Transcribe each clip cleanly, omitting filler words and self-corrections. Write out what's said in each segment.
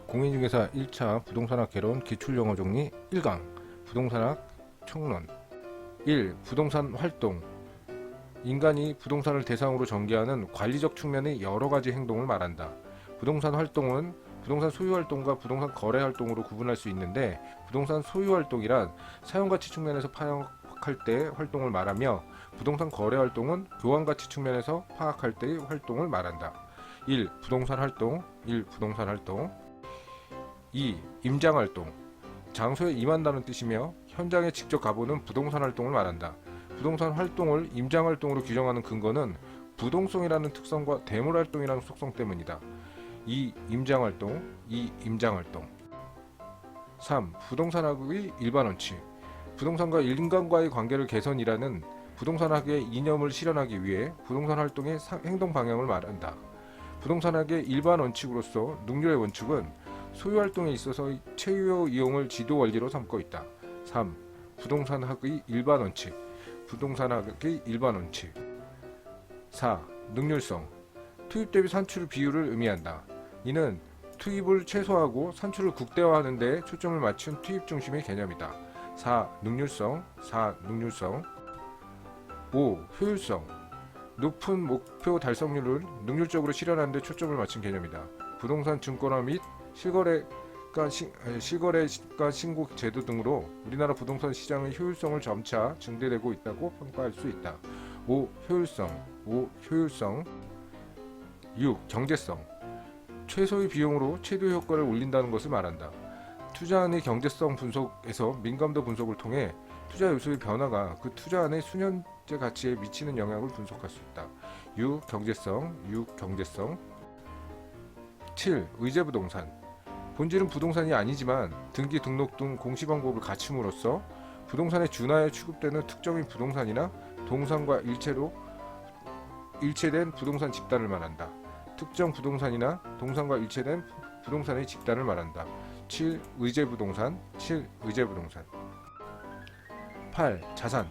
공인중개사 1차 부동산학 개론 기출용어 정리 1강 부동산학 총론 1. 부동산 활동 인간이 부동산을 대상으로 전개하는 관리적 측면의 여러가지 행동을 말한다. 부동산 활동은 부동산 소유 활동과 부동산 거래 활동으로 구분할 수 있는데 부동산 소유 활동이란 사용가치 측면에서 파악할 때 활동을 말하며 부동산 거래 활동은 교환가치 측면에서 파악할 때의 활동을 말한다. 1. 부동산 활동 1. 부동산 활동 2. 임장활동 장소에 임한다는 뜻이며 현장에 직접 가보는 부동산 활동을 말한다. 부동산 활동을 임장활동으로 규정하는 근거는 부동성이라는 특성과 대물활동이라는 속성 때문이다. 2. 임장활동 2. 임장활동 3. 부동산학의 일반원칙 부동산과 인간과의 관계를 개선이라는 부동산학의 이념을 실현하기 위해 부동산 활동의 행동 방향을 말한다. 부동산학의 일반 원칙으로서 능률의 원칙은 소유 활동에 있어서의 최유 이용을 지도 원리로 삼고 있다. 3. 부동산학의 일반 원칙 부동산학의 일반 원칙 4. 능률성 투입 대비 산출 비율을 의미한다. 이는 투입을 최소화하고 산출을 극대화하는 데 초점을 맞춘 투입 중심의 개념이다. 4. 능률성 4. 능률성 5. 효율성 높은 목표 달성률을 능률적으로 실현하는 데 초점을 맞춘 개념이다. 부동산 증권화 및 실거래가 신고 제도 등으로 우리나라 부동산 시장의 효율성을 점차 증대되고 있다고 평가할 수 있다. 5. 효율성 6. 경제성 최소의 비용으로 최대 효과를 올린다는 것을 말한다. 투자안의 경제성 분석에서 민감도 분석을 통해 투자 요소의 변화가 그 투자안의 수년제 가치에 미치는 영향을 분석할 수 있다. 6. 경제성 7. 의제부동산 본질은 부동산이 아니지만 등기 등록 등 공시방법을 갖춤으로써 부동산에 준하여 취급되는 특정인 부동산이나 동산과 일체된 부동산 집단을 말한다. 특정 부동산이나 동산과 일체된 부동산의 집단을 말한다. 7. 의제부동산 8. 자산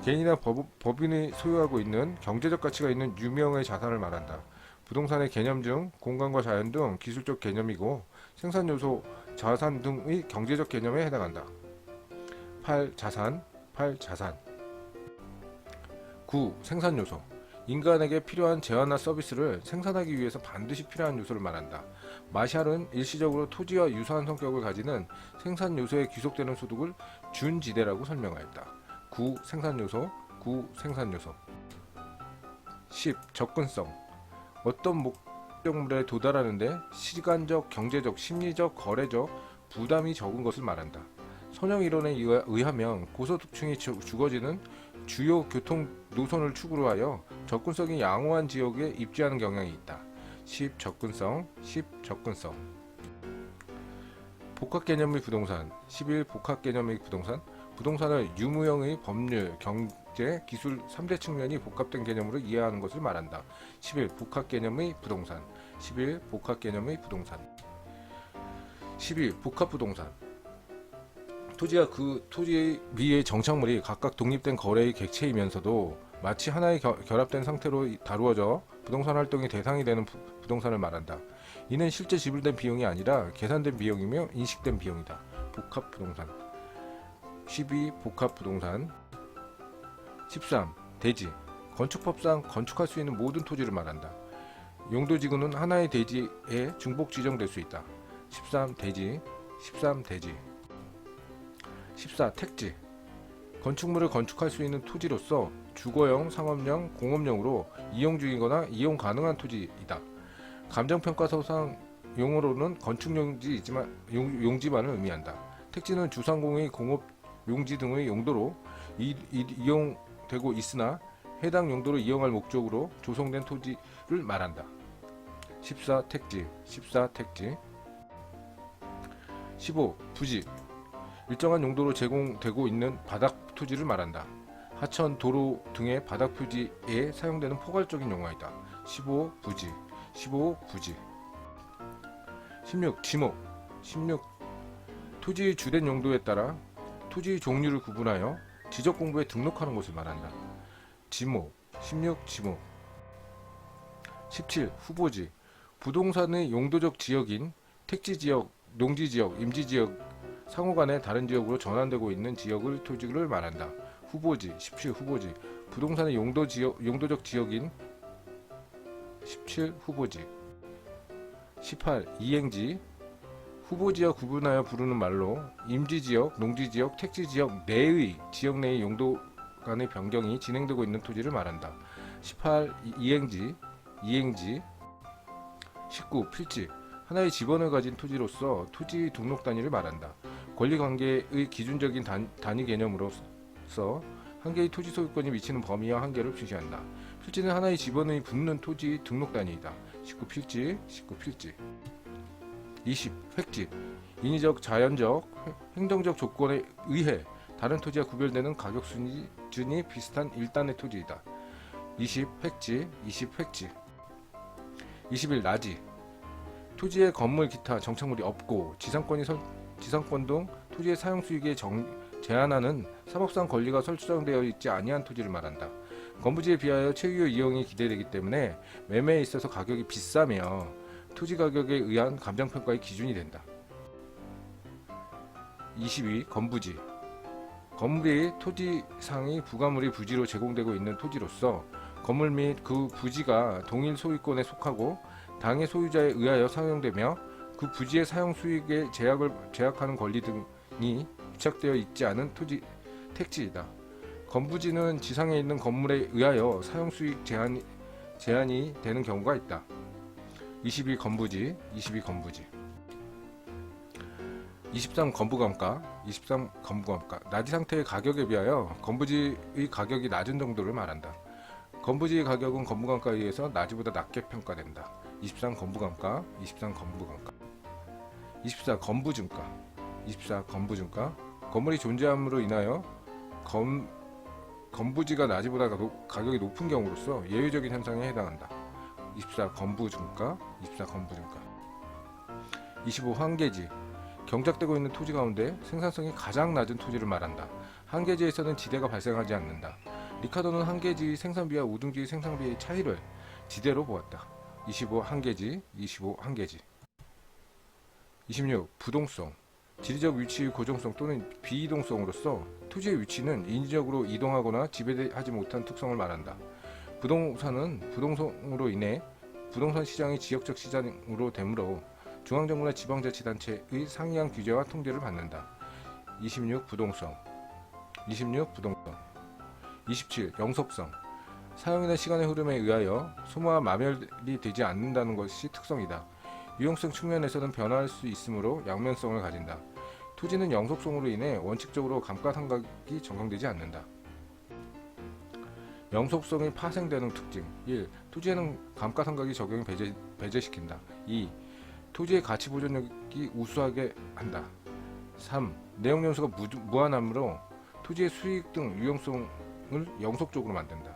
개인이나 법인이 소유하고 있는 경제적 가치가 있는 유명의 자산을 말한다. 부동산의 개념 중 공간과 자연 등 기술적 개념이고 생산 요소, 자산 등의 경제적 개념에 해당한다. 8. 자산 9. 생산 요소 인간에게 필요한 재화나 서비스를 생산하기 위해서 반드시 필요한 요소를 말한다. 마샬은 일시적으로 토지와 유사한 성격을 가지는 생산 요소에 귀속되는 소득을 준지대라고 설명하였다. 9. 생산 요소 10. 접근성 어떤 목적물에 도달하는데 시간적, 경제적, 심리적, 거래적 부담이 적은 것을 말한다. 선형 이론에 의하면 고소득층이 주거지는 주요 교통 노선을 축으로 하여 접근성이 양호한 지역에 입지하는 경향이 있다. 10. 접근성 복합 개념의 부동산 11. 복합 개념의 부동산 부동산을 유무형의 법률, 경제, 기술 3대 측면이 복합된 개념으로 이해하는 것을 말한다. 11. 복합 개념의 부동산 12. 복합 부동산 토지와 그 토지의 미의 정착물이 각각 독립된 거래의 객체이면서도 마치 하나의 결합된 상태로 다루어져 부동산 활동의 대상이 되는 부동산을 말한다. 이는 실제 지불된 비용이 아니라 계산된 비용이며 인식된 비용이다. 복합 부동산 12. 복합 부동산 13. 대지 건축법상 건축할 수 있는 모든 토지를 말한다. 용도지구는 하나의 대지에 중복 지정될 수 있다. 13. 대지 14. 택지 건축물을 건축할 수 있는 토지로서 주거용, 상업용, 공업용으로 이용 중이거나 이용 가능한 토지이다. 감정평가서상 용어로는 건축용지만을 의미한다. 택지는 주상공의 공업 용지 등의 용도로 이용되고 있으나 해당 용도로 이용할 목적으로 조성된 토지를 말한다. 14. 택지 15. 부지 일정한 용도로 제공되고 있는 바닥 토지를 말한다. 하천, 도로 등의 바닥 표지에 사용되는 포괄적인 용어이다. 15. 부지 16. 지목 토지의 주된 용도에 따라 토지의 종류를 구분하여 지적 공부에 등록하는 것을 말한다. 지목 17. 후보지 부동산의 용도적 지역인 택지지역, 농지지역, 임지지역 상호간에 다른 지역으로 전환되고 있는 지역을 토지를 말한다. 후보지, 17 후보지. 부동산의 용도적 지역인 17 후보지. 18 이행지. 후보지와 구분하여 부르는 말로 임지지역, 농지지역, 택지지역 내의 지역 내의 용도 간의 변경이 진행되고 있는 토지를 말한다. 18 이행지. 19 필지. 하나의 지번을 가진 토지로서 토지 등록 단위를 말한다. 권리관계의 기준적인 단위 개념으로서 한 개의 토지 소유권이 미치는 범위와 한계를 표시한다. 필지는 하나의 지번의 붙는 토지 등록 단위이다. 19 필지. 20 획지. 인위적, 자연적, 행정적 조건에 의해 다른 토지와 구별되는 가격 수준이 비슷한 일단의 토지이다. 20 획지. 21 나지. 토지의 건물 기타 정착물이 없고 지상권 등 토지의 사용 수익에 제한하는 사법상 권리가 설정되어 있지 아니한 토지를 말한다. 건부지에 비하여 최유 이용이 기대되기 때문에 매매에 있어서 가격이 비싸며 토지 가격에 의한 감정평가의 기준이 된다. 22 건부지. 건물이 토지상의 부가물이 부지로 제공되고 있는 토지로서 건물 및 그 부지가 동일 소유권에 속하고 당의 소유자에 의하여 사용되며 그 부지의 사용 수익에 제약하는 권리 등이 부착되어 있지 않은 택지이다. 건부지는 지상에 있는 건물에 의하여 사용 수익 제한이 되는 경우가 있다. 22 건부지. 23 건부감가. 낮이 상태의 가격에 비하여 건부지의 가격이 낮은 정도를 말한다. 건부지의 가격은 건부감가에 의해서 낮이보다 낮게 평가된다. 23 건부감가. 24 건부준가. 건물이 존재함으로 인하여 건부지가 낮이보다 가격이 높은 경우로서 예외적인 현상에 해당한다. 24 건부준가. 25 한계지. 경작되고 있는 토지 가운데 생산성이 가장 낮은 토지를 말한다. 한계지에서는 지대가 발생하지 않는다. 리카도는 한계지의 생산비와 우등지의 생산비의 차이를 지대로 보았다. 25 한계지. 26 부동성. 지리적 위치의 고정성 또는 비이동성으로서 토지의 위치는 인위적으로 이동하거나 지배하지 못한 특성을 말한다. 부동산은 부동성으로 인해 부동산 시장이 지역적 시장으로 되므로 중앙정부나 지방자치단체의 상이한 규제와 통제를 받는다. 26 부동성. 27 영속성. 사용이나 시간의 흐름에 의하여 소모와 마멸이 되지 않는다는 것이 특성이다. 유용성 측면에서는 변화할 수 있으므로 양면성을 가진다. 토지는 영속성으로 인해 원칙적으로 감가상각이 적용되지 않는다. 영속성이 파생되는 특징. 1. 토지에는 감가상각이 적용이 배제시킨다. 2. 토지의 가치 보존력이 우수하게 한다. 3. 내용 연수가 무한하므로 토지의 수익 등 유용성을 영속적으로 만든다.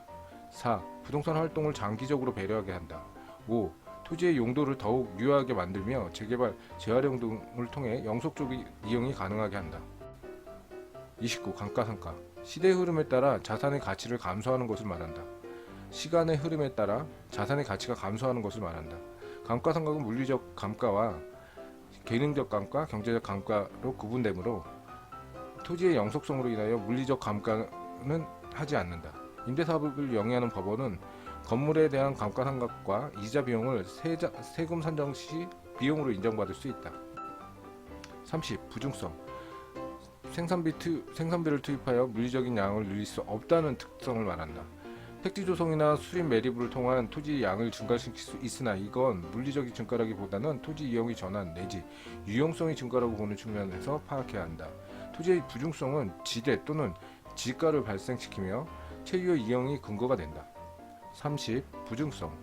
4. 부동산 활동을 장기적으로 배려하게 한다. 5. 토지의 용도를 더욱 유효하게 만들며 재개발, 재활용 등을 통해 영속적 이용이 가능하게 한다. 29. 감가상각. 시대의 흐름에 따라 자산의 가치를 감소하는 것을 말한다. 시간의 흐름에 따라 자산의 가치가 감소하는 것을 말한다. 감가상각은 물리적 감가와 기능적 감가, 경제적 감가로 구분되므로 토지의 영속성으로 인하여 물리적 감가는 하지 않는다. 임대사업을 영위하는 법원은 건물에 대한 감가상각과 이자 비용을 세금 산정 시 비용으로 인정받을 수 있다. 30. 부중성. 생산비를 투입하여 물리적인 양을 늘릴 수 없다는 특성을 말한다. 택지 조성이나 수립 매립을 통한 토지 양을 증가시킬 수 있으나 이건 물리적인 증가라기보다는 토지 이용의 전환 내지 유용성의 증가라고 보는 측면에서 파악해야 한다. 토지의 부중성은 지대 또는 지가를 발생시키며 체유의 이용이 근거가 된다. 30. 부중성.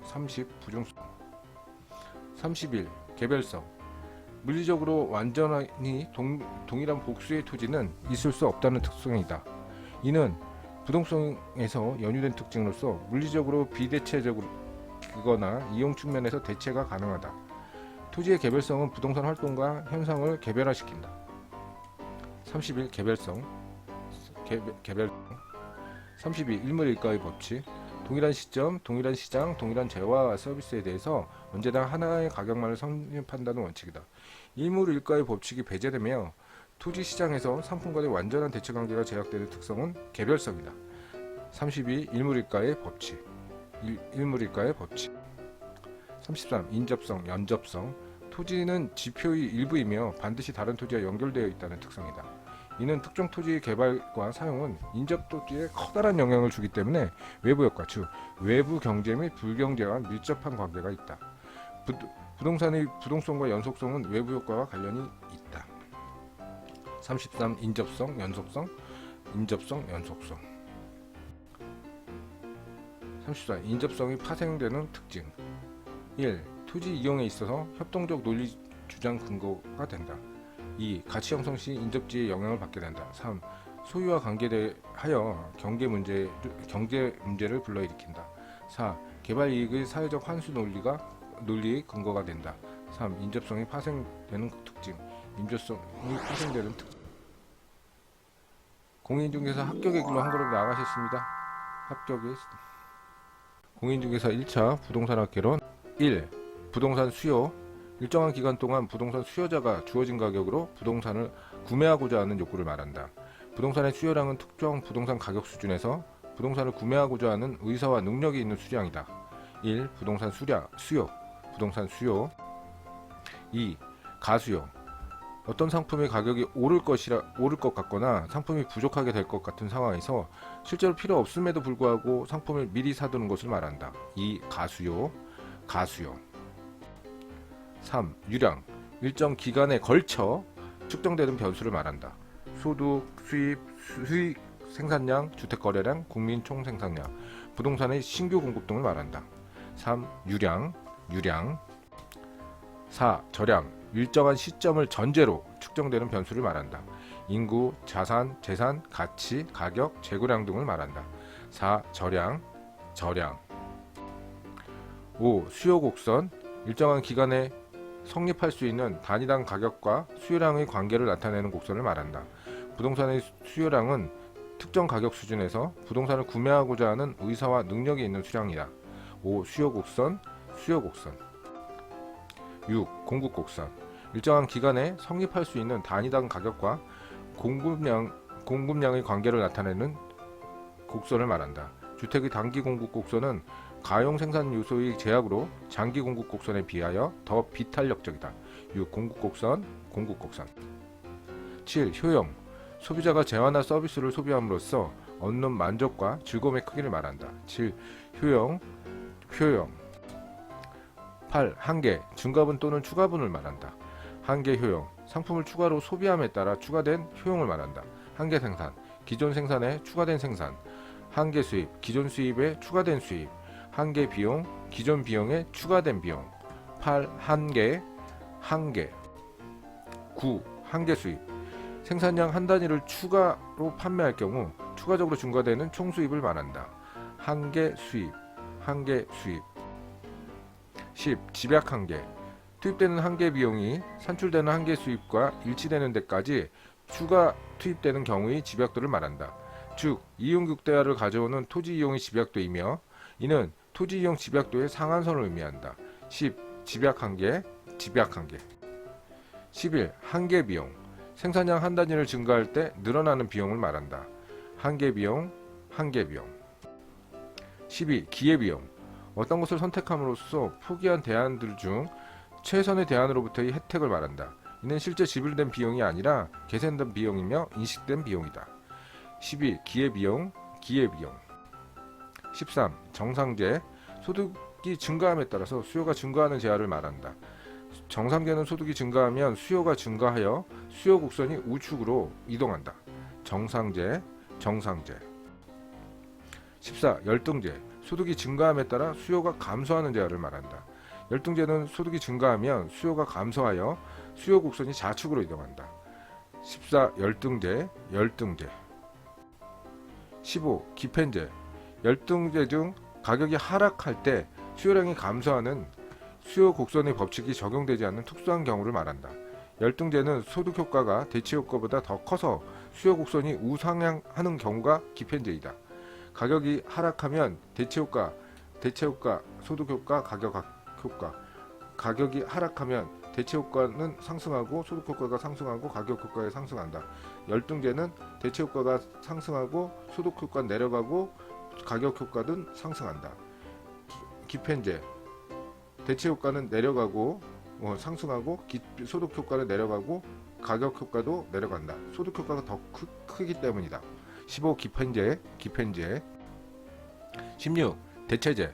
31. 개별성. 물리적으로 완전히 동일한 복수의 토지는 있을 수 없다는 특성이다. 이는 부동성에서 연유된 특징으로서 물리적으로 비대체적이거나 이용 측면에서 대체가 가능하다. 토지의 개별성은 부동산 활동과 현상을 개별화시킨다. 31. 개별성. 32. 일물일가의 법칙. 동일한 시점, 동일한 시장, 동일한 재화와 서비스에 대해서 언제나 하나의 가격만을 성립한다는 원칙이다. 일물일가의 법칙이 배제되며 토지 시장에서 상품 간의 완전한 대체 관계가 제약되는 특성은 개별성이다. 32. 일물일가의 법칙. 일물일가의 법칙. 33. 인접성, 연접성. 토지는 지표의 일부이며 반드시 다른 토지와 연결되어 있다는 특성이다. 이는 특정 토지의 개발과 사용은 인접 토지에 커다란 영향을 주기 때문에 외부 효과, 즉 외부 경제 및 불경제와 밀접한 관계가 있다. 부동산의 부동성과 연속성은 외부 효과와 관련이 있다. 33. 인접성, 연속성. 인접성, 연속성. 34. 인접성이 파생되는 특징. 1. 토지 이용에 있어서 협동적 논리 주장 근거가 된다. 2. 가치 형성 시 인접지에 영향을 받게 된다. 3. 소유와 관계하여 경제 문제를 불러일으킨다. 4. 개발 이익의 사회적 환수 논리의 근거가 된다. 3. 인접성이 파생되는 특징. 인접성이 파생되는 특징. 공인중개사 합격의 길로 한 걸음 나아가셨습니다. 공인중개사 1차 부동산학 개론. 1. 부동산 수요. 일정한 기간 동안 부동산 수요자가 주어진 가격으로 부동산을 구매하고자 하는 욕구를 말한다. 부동산의 수요량은 특정 부동산 가격 수준에서 부동산을 구매하고자 하는 의사와 능력이 있는 수량이다. 1. 부동산 수요. 부동산 수요. 2. 가수요. 어떤 상품의 가격이 오를 것 같거나 상품이 부족하게 될 것 같은 상황에서 실제로 필요 없음에도 불구하고 상품을 미리 사두는 것을 말한다. 2. 가수요. 3. 유량. 일정 기간에 걸쳐 측정되는 변수를 말한다. 소득, 수익, 생산량, 주택거래량, 국민 총생산량, 부동산의 신규 공급 등을 말한다. 3. 유량. 4. 저량. 일정한 시점을 전제로 측정되는 변수를 말한다. 인구, 자산, 재산, 가치, 가격, 재고량 등을 말한다. 4. 저량. 5. 수요 곡선. 일정한 기간에 성립할 수 있는 단위당 가격과 수요량의 관계를 나타내는 곡선을 말한다. 부동산의 수요량은 특정 가격 수준에서 부동산을 구매하고자 하는 의사와 능력이 있는 수량이다. 5. 수요 곡선. 6. 공급 곡선. 일정한 기간에 성립할 수 있는 단위당 가격과 공급량의 관계를 나타내는 곡선을 말한다. 주택의 단기 공급 곡선은 가용 생산 요소의 제약으로 장기 공급 곡선에 비하여 더 비탄력적이다. 6. 공급 곡선. 7. 효용. 소비자가 재화나 서비스를 소비함으로써 얻는 만족과 즐거움의 크기를 말한다. 7. 효용. 8. 한계. 증가분 또는 추가분을 말한다. 한계 효용. 상품을 추가로 소비함에 따라 추가된 효용을 말한다. 한계 생산. 기존 생산에 추가된 생산. 한계 수입. 기존 수입에 추가된 수입. 한계 비용. 기존 비용에 추가된 비용. 8. 한계. 9. 한계 수입. 생산량 한 단위를 추가로 판매할 경우 추가적으로 증가되는 총수입을 말한다. 한계 수입. 10. 집약 한계. 투입되는 한계 비용이 산출되는 한계 수입과 일치되는 데까지 추가 투입되는 경우의 집약도를 말한다. 즉, 이용극대화를 가져오는 토지 이용이 집약도이며 이는 토지 이용 집약도의 상한선을 의미한다. 10. 집약 한계. 11. 한계 비용. 생산량 한 단위를 증가할 때 늘어나는 비용을 말한다. 한계 비용. 12. 기회 비용. 어떤 것을 선택함으로써 포기한 대안들 중 최선의 대안으로부터의 혜택을 말한다. 이는 실제 지불된 비용이 아니라 계산된 비용이며 인식된 비용이다. 12. 기회비용. 13. 정상제. 소득이 증가함에 따라서 수요가 증가하는 제한을 말한다. 정상제는 소득이 증가하면 수요가 증가하여 수요 곡선이 우측으로 이동한다. 정상제. 14. 열등제. 소득이 증가함에 따라 수요가 감소하는 제한을 말한다. 열등제는 소득이 증가하면 수요가 감소하여 수요 곡선이 좌측으로 이동한다. 14. 열등제. 15. 기펜제. 열등제 중 가격이 하락할 때 수요량이 감소하는 수요 곡선의 법칙이 적용되지 않는 특수한 경우를 말한다. 열등제는 소득 효과가 대체 효과보다 더 커서 수요 곡선이 우상향하는 경우가 기펜제이다. 가격이 하락하면 대체 효과, 소득 효과, 가격 효과. 가격이 하락하면 대체 효과는 상승하고 소득 효과가 상승하고 가격 효과가 상승한다. 열등제는 대체 효과가 상승하고 소득 효과는 내려가고 가격 효과는 상승한다. 기펜제 대체 효과는 내려가고 상승하고 소득 효과는 내려가고 가격 효과도 내려간다. 소득 효과가 더 크기 때문이다. 15. 기펜제 16. 대체제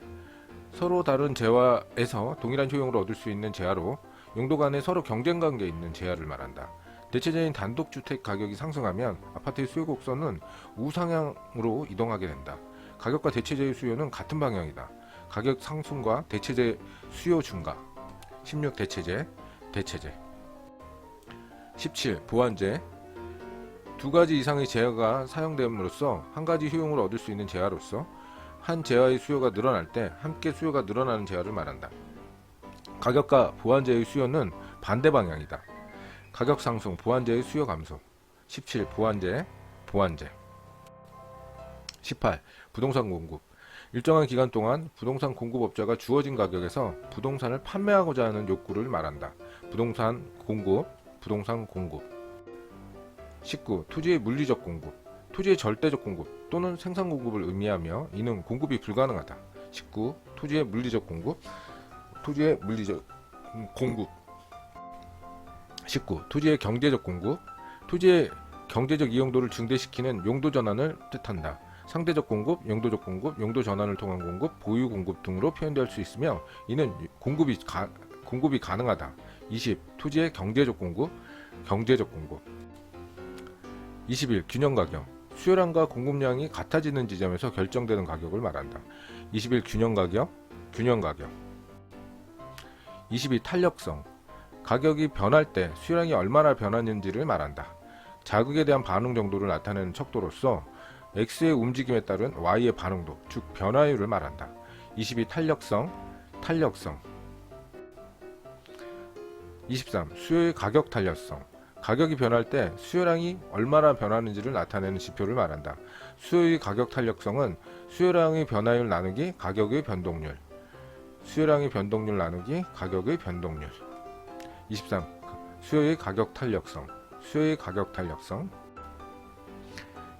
서로 다른 재화에서 동일한 효용을 얻을 수 있는 재화로 용도 간에 서로 경쟁 관계에 있는 재화를 말한다. 대체제인 단독주택 가격이 상승하면 아파트의 수요 곡선은 우상향으로 이동하게 된다. 가격과 대체제의 수요는 같은 방향이다. 가격 상승과 대체제 수요 증가. 16. 대체제 17. 보완제 두 가지 이상의 재화가 사용됨으로써 한 가지 효용을 얻을 수 있는 재화로서 한 재화의 수요가 늘어날 때 함께 수요가 늘어나는 재화를 말한다. 가격과 보완제의 수요는 반대 방향이다. 가격 상승, 보완제의 수요 감소. 17. 보완제 18. 부동산 공급 일정한 기간 동안 부동산 공급업자가 주어진 가격에서 부동산을 판매하고자 하는 욕구를 말한다. 부동산 공급 19. 토지의 물리적 공급 토지의 절대적 공급 또는 생산 공급을 의미하며 이는 공급이 불가능하다. 19. 토지의 물리적 공급 19. 토지의 경제적 공급 토지의 경제적 이용도를 증대시키는 용도 전환을 뜻한다. 상대적 공급, 용도적 공급, 용도 전환을 통한 공급, 보유 공급 등으로 표현될 수 있으며 이는 공급이 가능하다. 20. 토지의 경제적 공급 21. 균형 가격 수요량과 공급량이 같아지는 지점에서 결정되는 가격을 말한다. 21. 균형 가격 22. 탄력성 가격이 변할 때 수요량이 얼마나 변하는지를 말한다. 자극에 대한 반응 정도를 나타내는 척도로서 X의 움직임에 따른 Y의 반응도 즉 변화율을 말한다. 22. 탄력성 23. 수요의 가격 탄력성 가격이 변할 때 수요량이 얼마나 변하는지를 나타내는 지표를 말한다. 수요의 가격 탄력성은 수요량의 변화율 나누기 가격의 변동률 수요량의 변동률 나누기 가격의 변동률. 23. 수요의 가격 탄력성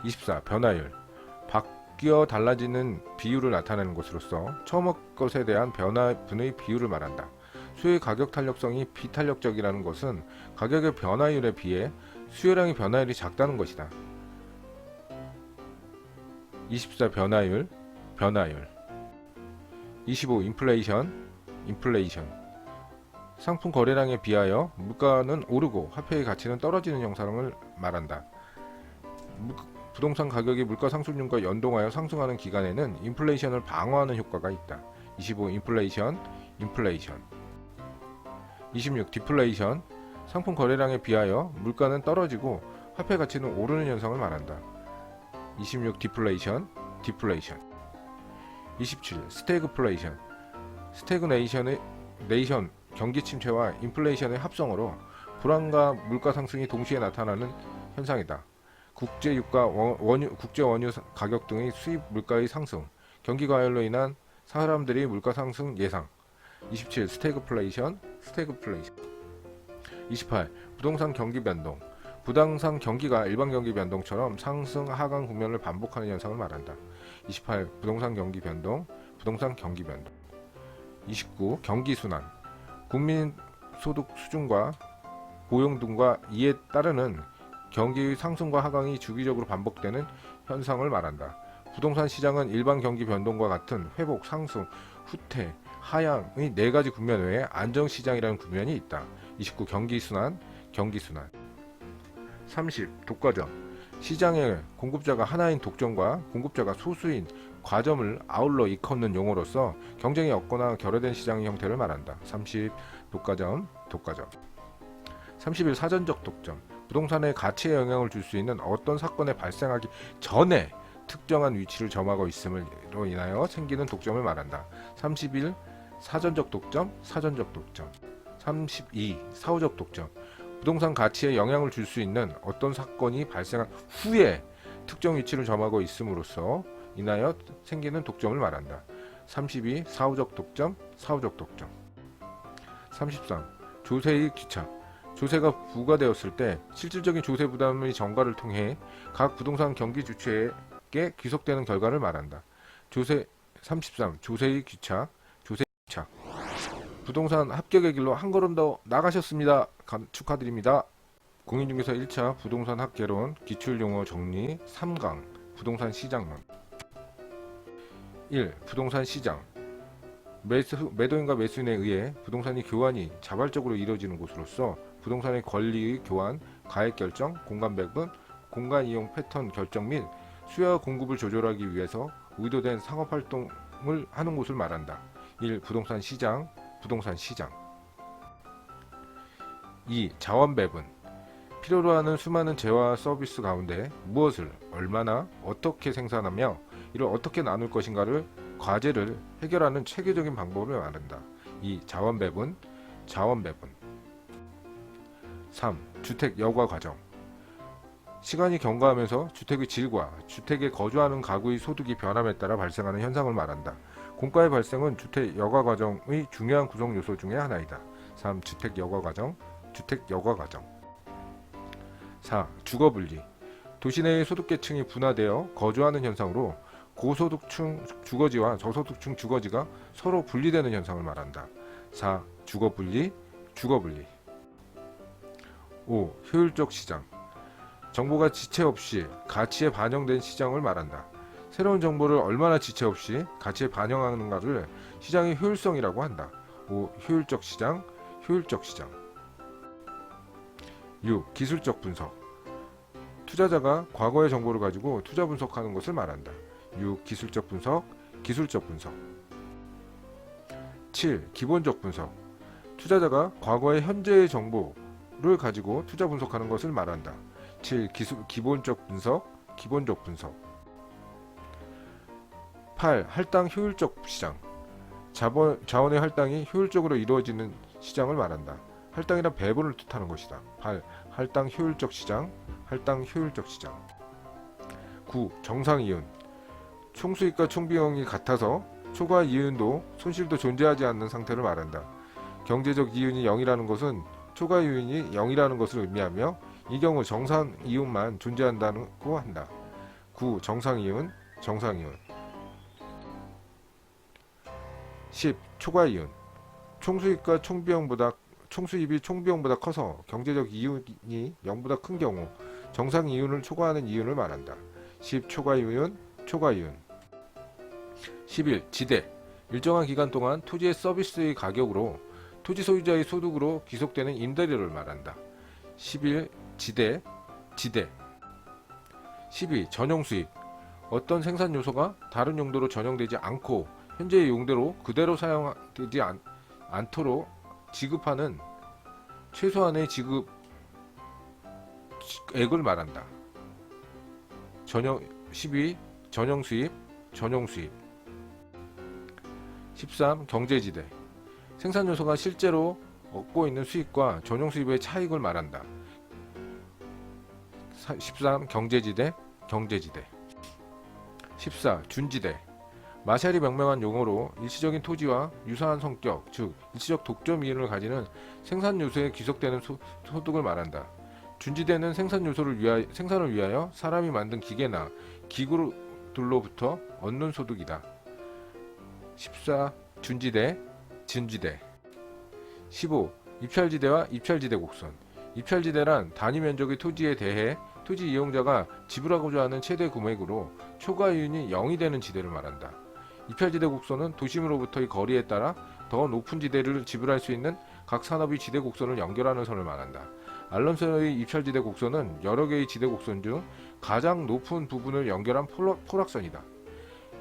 24. 변화율 바뀌어 달라지는 비율을 나타내는 것으로서 처음 것에 대한 변화분의 비율을 말한다. 수요의 가격 탄력성이 비탄력적이라는 것은 가격의 변화율에 비해 수요량의 변화율이 작다는 것이다. 24. 변화율 25. 인플레이션 상품 거래량에 비하여 물가는 오르고 화폐의 가치는 떨어지는 현상을 말한다. 부동산 가격이 물가 상승률과 연동하여 상승하는 기간에는 인플레이션을 방어하는 효과가 있다. 25. 인플레이션 26. 디플레이션 상품 거래량에 비하여 물가는 떨어지고 화폐 가치는 오르는 현상을 말한다. 26. 디플레이션 27. 스태그플레이션 스태그네이션 경기 침체와 인플레이션의 합성으로 불안과 물가 상승이 동시에 나타나는 현상이다. 국제 유가, 국제 원유 가격 등의 수입 물가의 상승, 경기 과열로 인한 사람들이 물가 상승 예상. 27. 스태그플레이션 28. 부동산 경기 변동 부동산 경기가 일반 경기 변동처럼 상승 하강 국면을 반복하는 현상을 말한다. 28. 부동산 경기 변동 29. 경기 순환 국민 소득 수준과 고용 등과 이에 따르는 경기의 상승과 하강이 주기적으로 반복되는 현상을 말한다. 부동산 시장은 일반 경기 변동과 같은 회복, 상승, 후퇴, 하향의 네 가지 국면 외에 안정시장이라는 국면이 있다. 29. 경기 순환 30. 독과점 시장의 공급자가 하나인 독점과 공급자가 소수인 과점을 아울러 일컫는 용어로서 경쟁이 없거나 결여된 시장의 형태를 말한다. 30. 독과점 31. 사전적 독점 부동산의 가치에 영향을 줄 수 있는 어떤 사건에 발생하기 전에 특정한 위치를 점하고 있음으로 인하여 생기는 독점을 말한다. 31. 사전적 독점 32. 사후적 독점 부동산 가치에 영향을 줄 수 있는 어떤 사건이 발생한 후에 특정 위치를 점하고 있음으로써 인하여 생기는 독점을 말한다. 32. 사후적 독점 33. 조세의 귀착. 조세가 부과되었을 때 실질적인 조세 부담의 전가를 통해 각 부동산 경기 주체에게 귀속되는 결과를 말한다. 조세 33. 조세의 귀착. 조세 귀착. 부동산 합격의 길로 한 걸음 더 나가셨습니다. 축하드립니다. 공인중개사 1차 부동산 합계론 기출용어 정리 3강 부동산 시장론. 1. 부동산 시장. 매도인과 매수인에 의해 부동산이 교환이 자발적으로 이루어지는 곳으로서 부동산의 권리의 교환, 가액 결정, 공간 배분, 공간 이용 패턴 결정 및 수요와 공급을 조절하기 위해서 의도된 상업 활동을 하는 곳을 말한다. 1. 부동산 시장. 부동산 시장. 2. 자원 배분. 필요로 하는 수많은 재화와 서비스 가운데 무엇을 얼마나 어떻게 생산하며 이를 어떻게 나눌 것인가를 과제를 해결하는 체계적인 방법을 말한다. 2. 자원 배분. 자원 배분. 3. 주택 여과 과정. 시간이 경과하면서 주택의 질과 주택에 거주하는 가구의 소득이 변함에 따라 발생하는 현상을 말한다. 공가의 발생은 주택 여과 과정의 중요한 구성 요소 중의 하나이다. 3. 주택 여과 과정. 주택 여과 과정. 4. 주거 분리. 도시 내의 소득계층이 분화되어 거주하는 현상으로 고소득층 주거지와 저소득층 주거지가 서로 분리되는 현상을 말한다. 4. 주거 분리. 주거 분리. 5. 효율적 시장. 정보가 지체 없이 가치에 반영된 시장을 말한다. 새로운 정보를 얼마나 지체 없이 가치에 반영하는가를 시장의 효율성이라고 한다. 5. 효율적 시장. 효율적 시장. 6. 기술적 분석. 투자자가 과거의 정보를 가지고 투자 분석하는 것을 말한다. 6. 기술적 분석. 기술적 분석. 7. 기본적 분석. 투자자가 과거의 현재의 정보를 가지고 투자 분석하는 것을 말한다. 7. 기본적 분석. 기본적 분석. 8. 할당 효율적 시장. 자원의 할당이 효율적으로 이루어지는 시장을 말한다. 할당이란 배분을 뜻하는 것이다. 8. 할당 효율적 시장. 할당 효율적 시장. 9. 정상 이윤. 총수익과 총비용이 같아서 초과 이윤도 손실도 존재하지 않는 상태를 말한다. 경제적 이윤이 0이라는 것은 초과 이윤이 0이라는 것을 의미하며 이 경우 정상 이윤만 존재한다고 한다. 9. 정상 이윤. 정상 이윤. 10. 초과 이윤. 총수입이 총비용보다 커서 경제적 이윤이 0보다 큰 경우 정상 이윤을 초과하는 이윤을 말한다. 10. 초과 이윤. 초과 이윤. 11. 지대. 일정한 기간 동안 토지의 서비스의 가격으로 토지 소유자의 소득으로 귀속되는 임대료를 말한다. 11. 지대. 지대. 12. 전용 수입. 어떤 생산 요소가 다른 용도로 전용되지 않고 현재의 용도로 그대로 사용되지 않도록 지급하는 최소한의 지급액을 말한다. 12. 전용 수입. 전용 수입. 13. 경제지대. 생산 요소가 실제로 얻고 있는 수익과 전용 수입의 차익을 말한다. 13. 경제지대. 경제지대. 14. 준지대. 마샬이 명명한 용어로 일시적인 토지와 유사한 성격, 즉 일시적 독점 이윤을 가지는 생산 요소에 귀속되는 소득을 말한다. 준지대는 생산을 위하여 사람이 만든 기계나 기구들로부터 얻는 소득이다. 14. 준지대. 진지대. 15. 입찰지대와 입찰지대 곡선. 입찰지대란 단위 면적의 토지에 대해 토지 이용자가 지불하고자 하는 최대 금액으로 초과 이윤이 0이 되는 지대를 말한다. 입찰지대 곡선은 도심으로부터의 거리에 따라 더 높은 지대를 지불할 수 있는 각 산업의 지대 곡선을 연결하는 선을 말한다. 알론소의 입찰지대 곡선은 여러 개의 지대 곡선 중 가장 높은 부분을 연결한 포락선이다.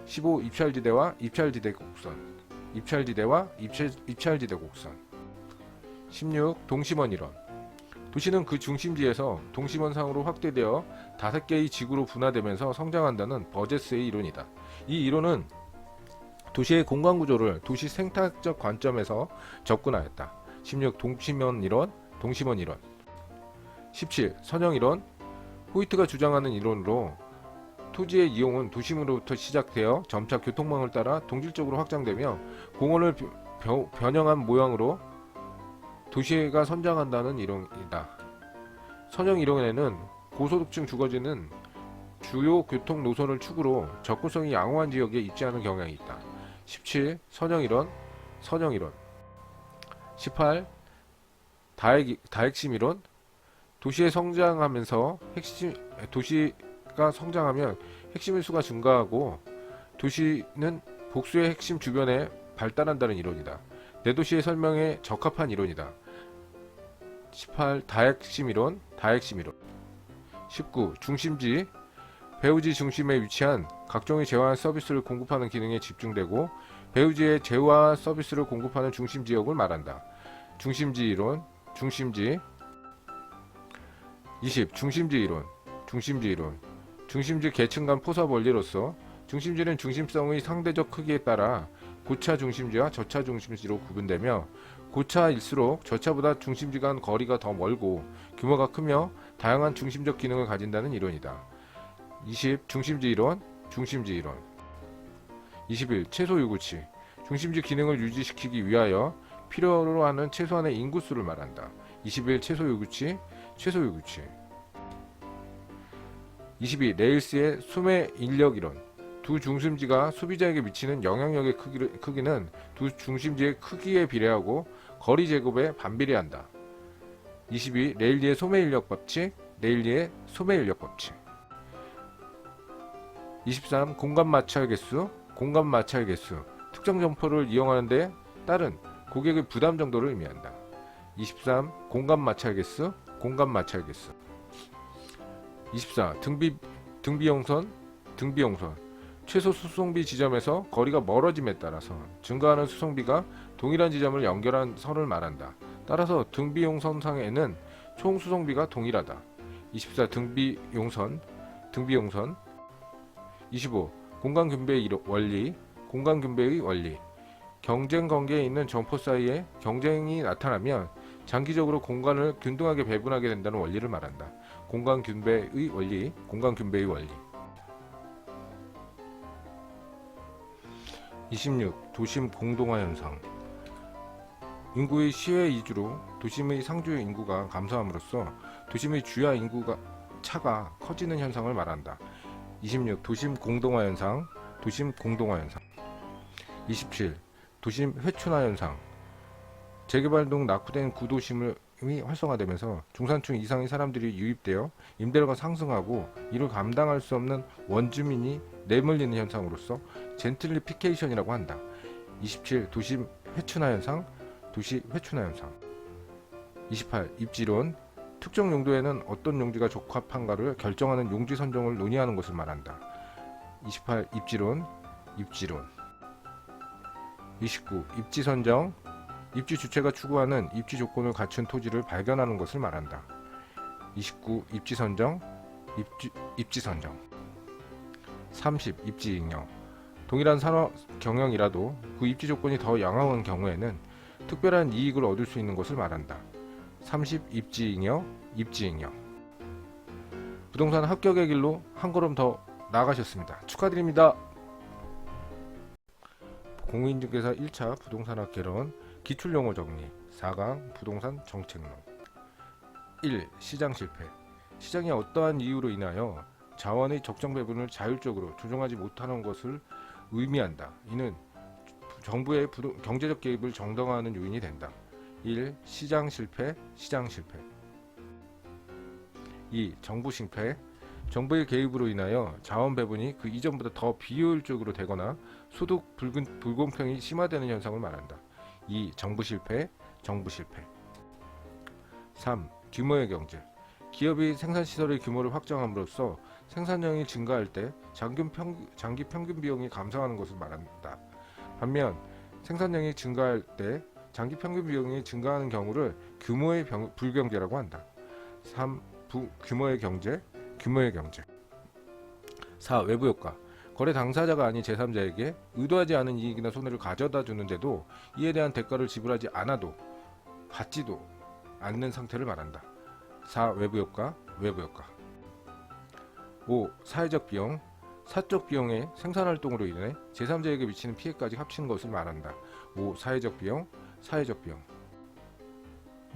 15. 입찰지대와 입찰지대 곡선. 입찰지대와 입찰지대 곡선. 16. 동심원 이론. 도시는 그 중심지에서 동심원상으로 확대되어 5개의 지구로 분화되면서 성장한다는 버제스의 이론이다. 이 이론은 도시의 공간구조를 도시 생態적 관점에서 접근하였다. 16. 동심원 이론. 동심원 이론. 17. 선형 이론. 호이트가 주장하는 이론으로 토지의 이용은 도심으로부터 시작되어 점차 교통망을 따라 동질적으로 확장되며 공원을 변형한 모양으로 도시가 선장한다는 이론이다. 선형 이론에는 고소득층 주거지는 주요 교통 노선을 축으로 접근성이 양호한 지역에 입지하는 경향이 있다. 17. 선형이론, 선형이론. 18. 다핵심 이론. 도시가 성장하면 핵심의 수가 증가하고 도시는 복수의 핵심 주변에 발달한다는 이론이다. 내 도시의 설명에 적합한 이론이다. 18. 다핵심 이론, 다핵심 이론. 19. 중심지. 배후지 중심에 위치한 각종의 재화 서비스를 공급하는 기능에 집중되고 배후지의 재화 서비스를 공급하는 중심지역을 말한다. 중심지 이론, 중심지. 20. 중심지 이론, 중심지 이론. 중심지 계층 간 포섭 원리로서 중심지는 중심성의 상대적 크기에 따라 고차 중심지와 저차 중심지로 구분되며 고차일수록 저차보다 중심지 간 거리가 더 멀고 규모가 크며 다양한 중심적 기능을 가진다는 이론이다. 20. 중심지 이론, 중심지 이론. 21. 최소 요구치. 중심지 기능을 유지시키기 위하여 필요로 하는 최소한의 인구수를 말한다. 21. 최소 요구치, 최소 요구치. 22. 레일스의 수매 인력 이론. 두 중심지가 소비자에게 미치는 영향력의 크기는 두 중심지의 크기에 비례하고 거리 제곱에 반비례한다. 22. 레일리의 소매 인력 법칙, 레일리의 소매 인력 법칙. 23. 공간 마찰 개수, 공간 마찰 개수. 특정 점포를 이용하는 데 따른 고객의 부담 정도를 의미한다. 23. 공간 마찰 개수, 공간 마찰 개수. 24. 등비용선, 등비용선. 최소 수송비 지점에서 거리가 멀어짐에 따라서 증가하는 수송비가 동일한 지점을 연결한 선을 말한다. 따라서 등비용선상에는 총 수송비가 동일하다. 24. 등비용선, 등비용선. 25. 공간균배의 원리, 공간균배의 원리. 경쟁 관계에 있는 점포 사이에 경쟁이 나타나면 장기적으로 공간을 균등하게 배분하게 된다는 원리를 말한다. 공간균배의 원리, 공간균배의 원리. 26. 도심 공동화 현상. 인구의 시외 이주로 도심의 상주 인구가 감소함으로써 도심의 주야 인구가 차가 커지는 현상을 말한다. 26. 도심 공동화 현상, 도심 공동화 현상. 27. 도심 회춘화 현상. 재개발 등 낙후된 구도심이 활성화되면서 중산층 이상의 사람들이 유입되어 임대료가 상승하고 이를 감당할 수 없는 원주민이 내몰리는 현상으로서 젠틀리피케이션이라고 한다. 27. 도심 회춘화 현상, 도시 회춘화 현상. 28. 입지론. 특정 용도에는 어떤 용지가 적합한가를 결정하는 용지 선정을 논의하는 것을 말한다. 28. 입지론, 입지론. 29. 입지 선정. 입지 주체가 추구하는 입지 조건을 갖춘 토지를 발견하는 것을 말한다. 29. 입지 선정, 입지 선정. 30. 입지 잉여. 동일한 산업 경영이라도 그 입지 조건이 더 양호한 경우에는 특별한 이익을 얻을 수 있는 것을 말한다. 30. 입지 잉여, 입지 잉여. 부동산 합격의 길로 한 걸음 더 나아가셨습니다. 축하드립니다. 공인중개사 1차 부동산학 개론 기출용어 정리 4강 부동산 정책론. 1. 시장 실패. 시장이 어떠한 이유로 인하여 자원의 적정 배분을 자율적으로 조정하지 못하는 것을 의미한다. 이는 정부의 경제적 개입을 정당화하는 요인이 된다. 1. 시장 실패, 시장 실패. 2. 정부 실패. 정부의 개입으로 인하여 자원 배분이 그 이전보다 더 비효율적으로 되거나 소득 불공평이 심화되는 현상을 말한다. 2. 정부 실패, 정부 실패. 3. 규모의 경제. 기업이 생산시설의 규모를 확장함으로써 생산량이 증가할 때 장기 평균 비용이 감소하는 것을 말한다. 반면 생산량이 증가할 때 장기 평균 비용이 증가하는 경우를 규모의 불경제라고 한다. 3. 규모의 경제, 규모의 경제. 4. 외부 효과. 거래 당사자가 아닌 제3자에게 의도하지 않은 이익이나 손해를 가져다 주는데도 이에 대한 대가를 지불하지 않아도 받지도 않는 상태를 말한다. 4. 외부 효과, 외부 효과. 5. 사회적 비용. 사적 비용의 생산활동으로 인해 제3자에게 미치는 피해까지 합치는 것을 말한다. 5. 사회적 비용, 사회적 비용.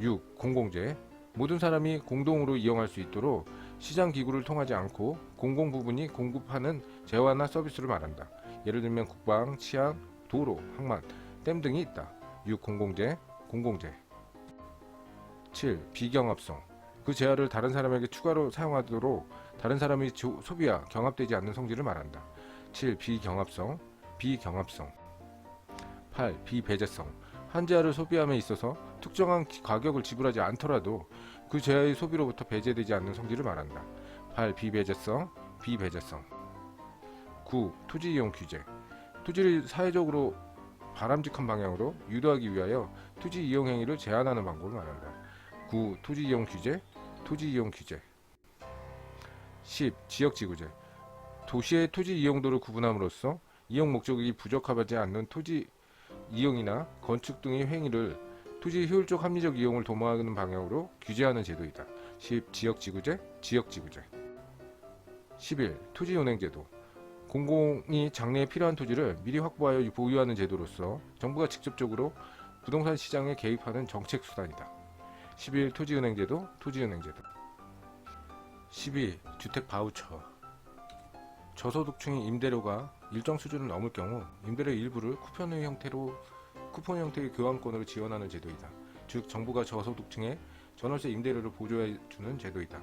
6. 공공재. 모든 사람이 공동으로 이용할 수 있도록 시장 기구를 통하지 않고 공공 부분이 공급하는 재화나 서비스를 말한다. 예를 들면 국방, 치안, 도로, 항만, 댐 등이 있다. 6. 공공재, 공공재. 7. 비경합성. 그 재화를 다른 사람에게 추가로 사용하도록 다른 사람의 소비와 경합되지 않는 성질을 말한다. 7. 비경합성, 비경합성. 8. 비배제성. 한 재화를 소비함에 있어서 특정한 가격을 지불하지 않더라도 그 재화의 소비로부터 배제되지 않는 성질을 말한다. 8. 비배제성, 비배제성. 9. 토지이용 규제. 토지를 사회적으로 바람직한 방향으로 유도하기 위하여 토지 이용 행위를 제한하는 방법을 말한다. 9. 토지이용 규제, 토지이용 규제. 10. 지역지구제. 도시의 토지 이용도를 구분함으로써 이용 목적이 부적합하지 않는 토지 이용이나 건축 등의 행위를 토지 효율적 합리적 이용을 도모하는 방향으로 규제하는 제도이다. 10. 지역지구제, 지역지구제. 11. 토지운행제도. 공공이 장래에 필요한 토지를 미리 확보하여 보유하는 제도로서 정부가 직접적으로 부동산 시장에 개입하는 정책 수단이다. 11. 토지은행제도, 토지은행제도. 12. 주택 바우처. 저소득층의 임대료가 일정 수준을 넘을 경우 임대료 일부를 쿠폰 형태의 교환권으로 지원하는 제도이다. 즉 정부가 저소득층의 전월세 임대료를 보조해주는 제도이다.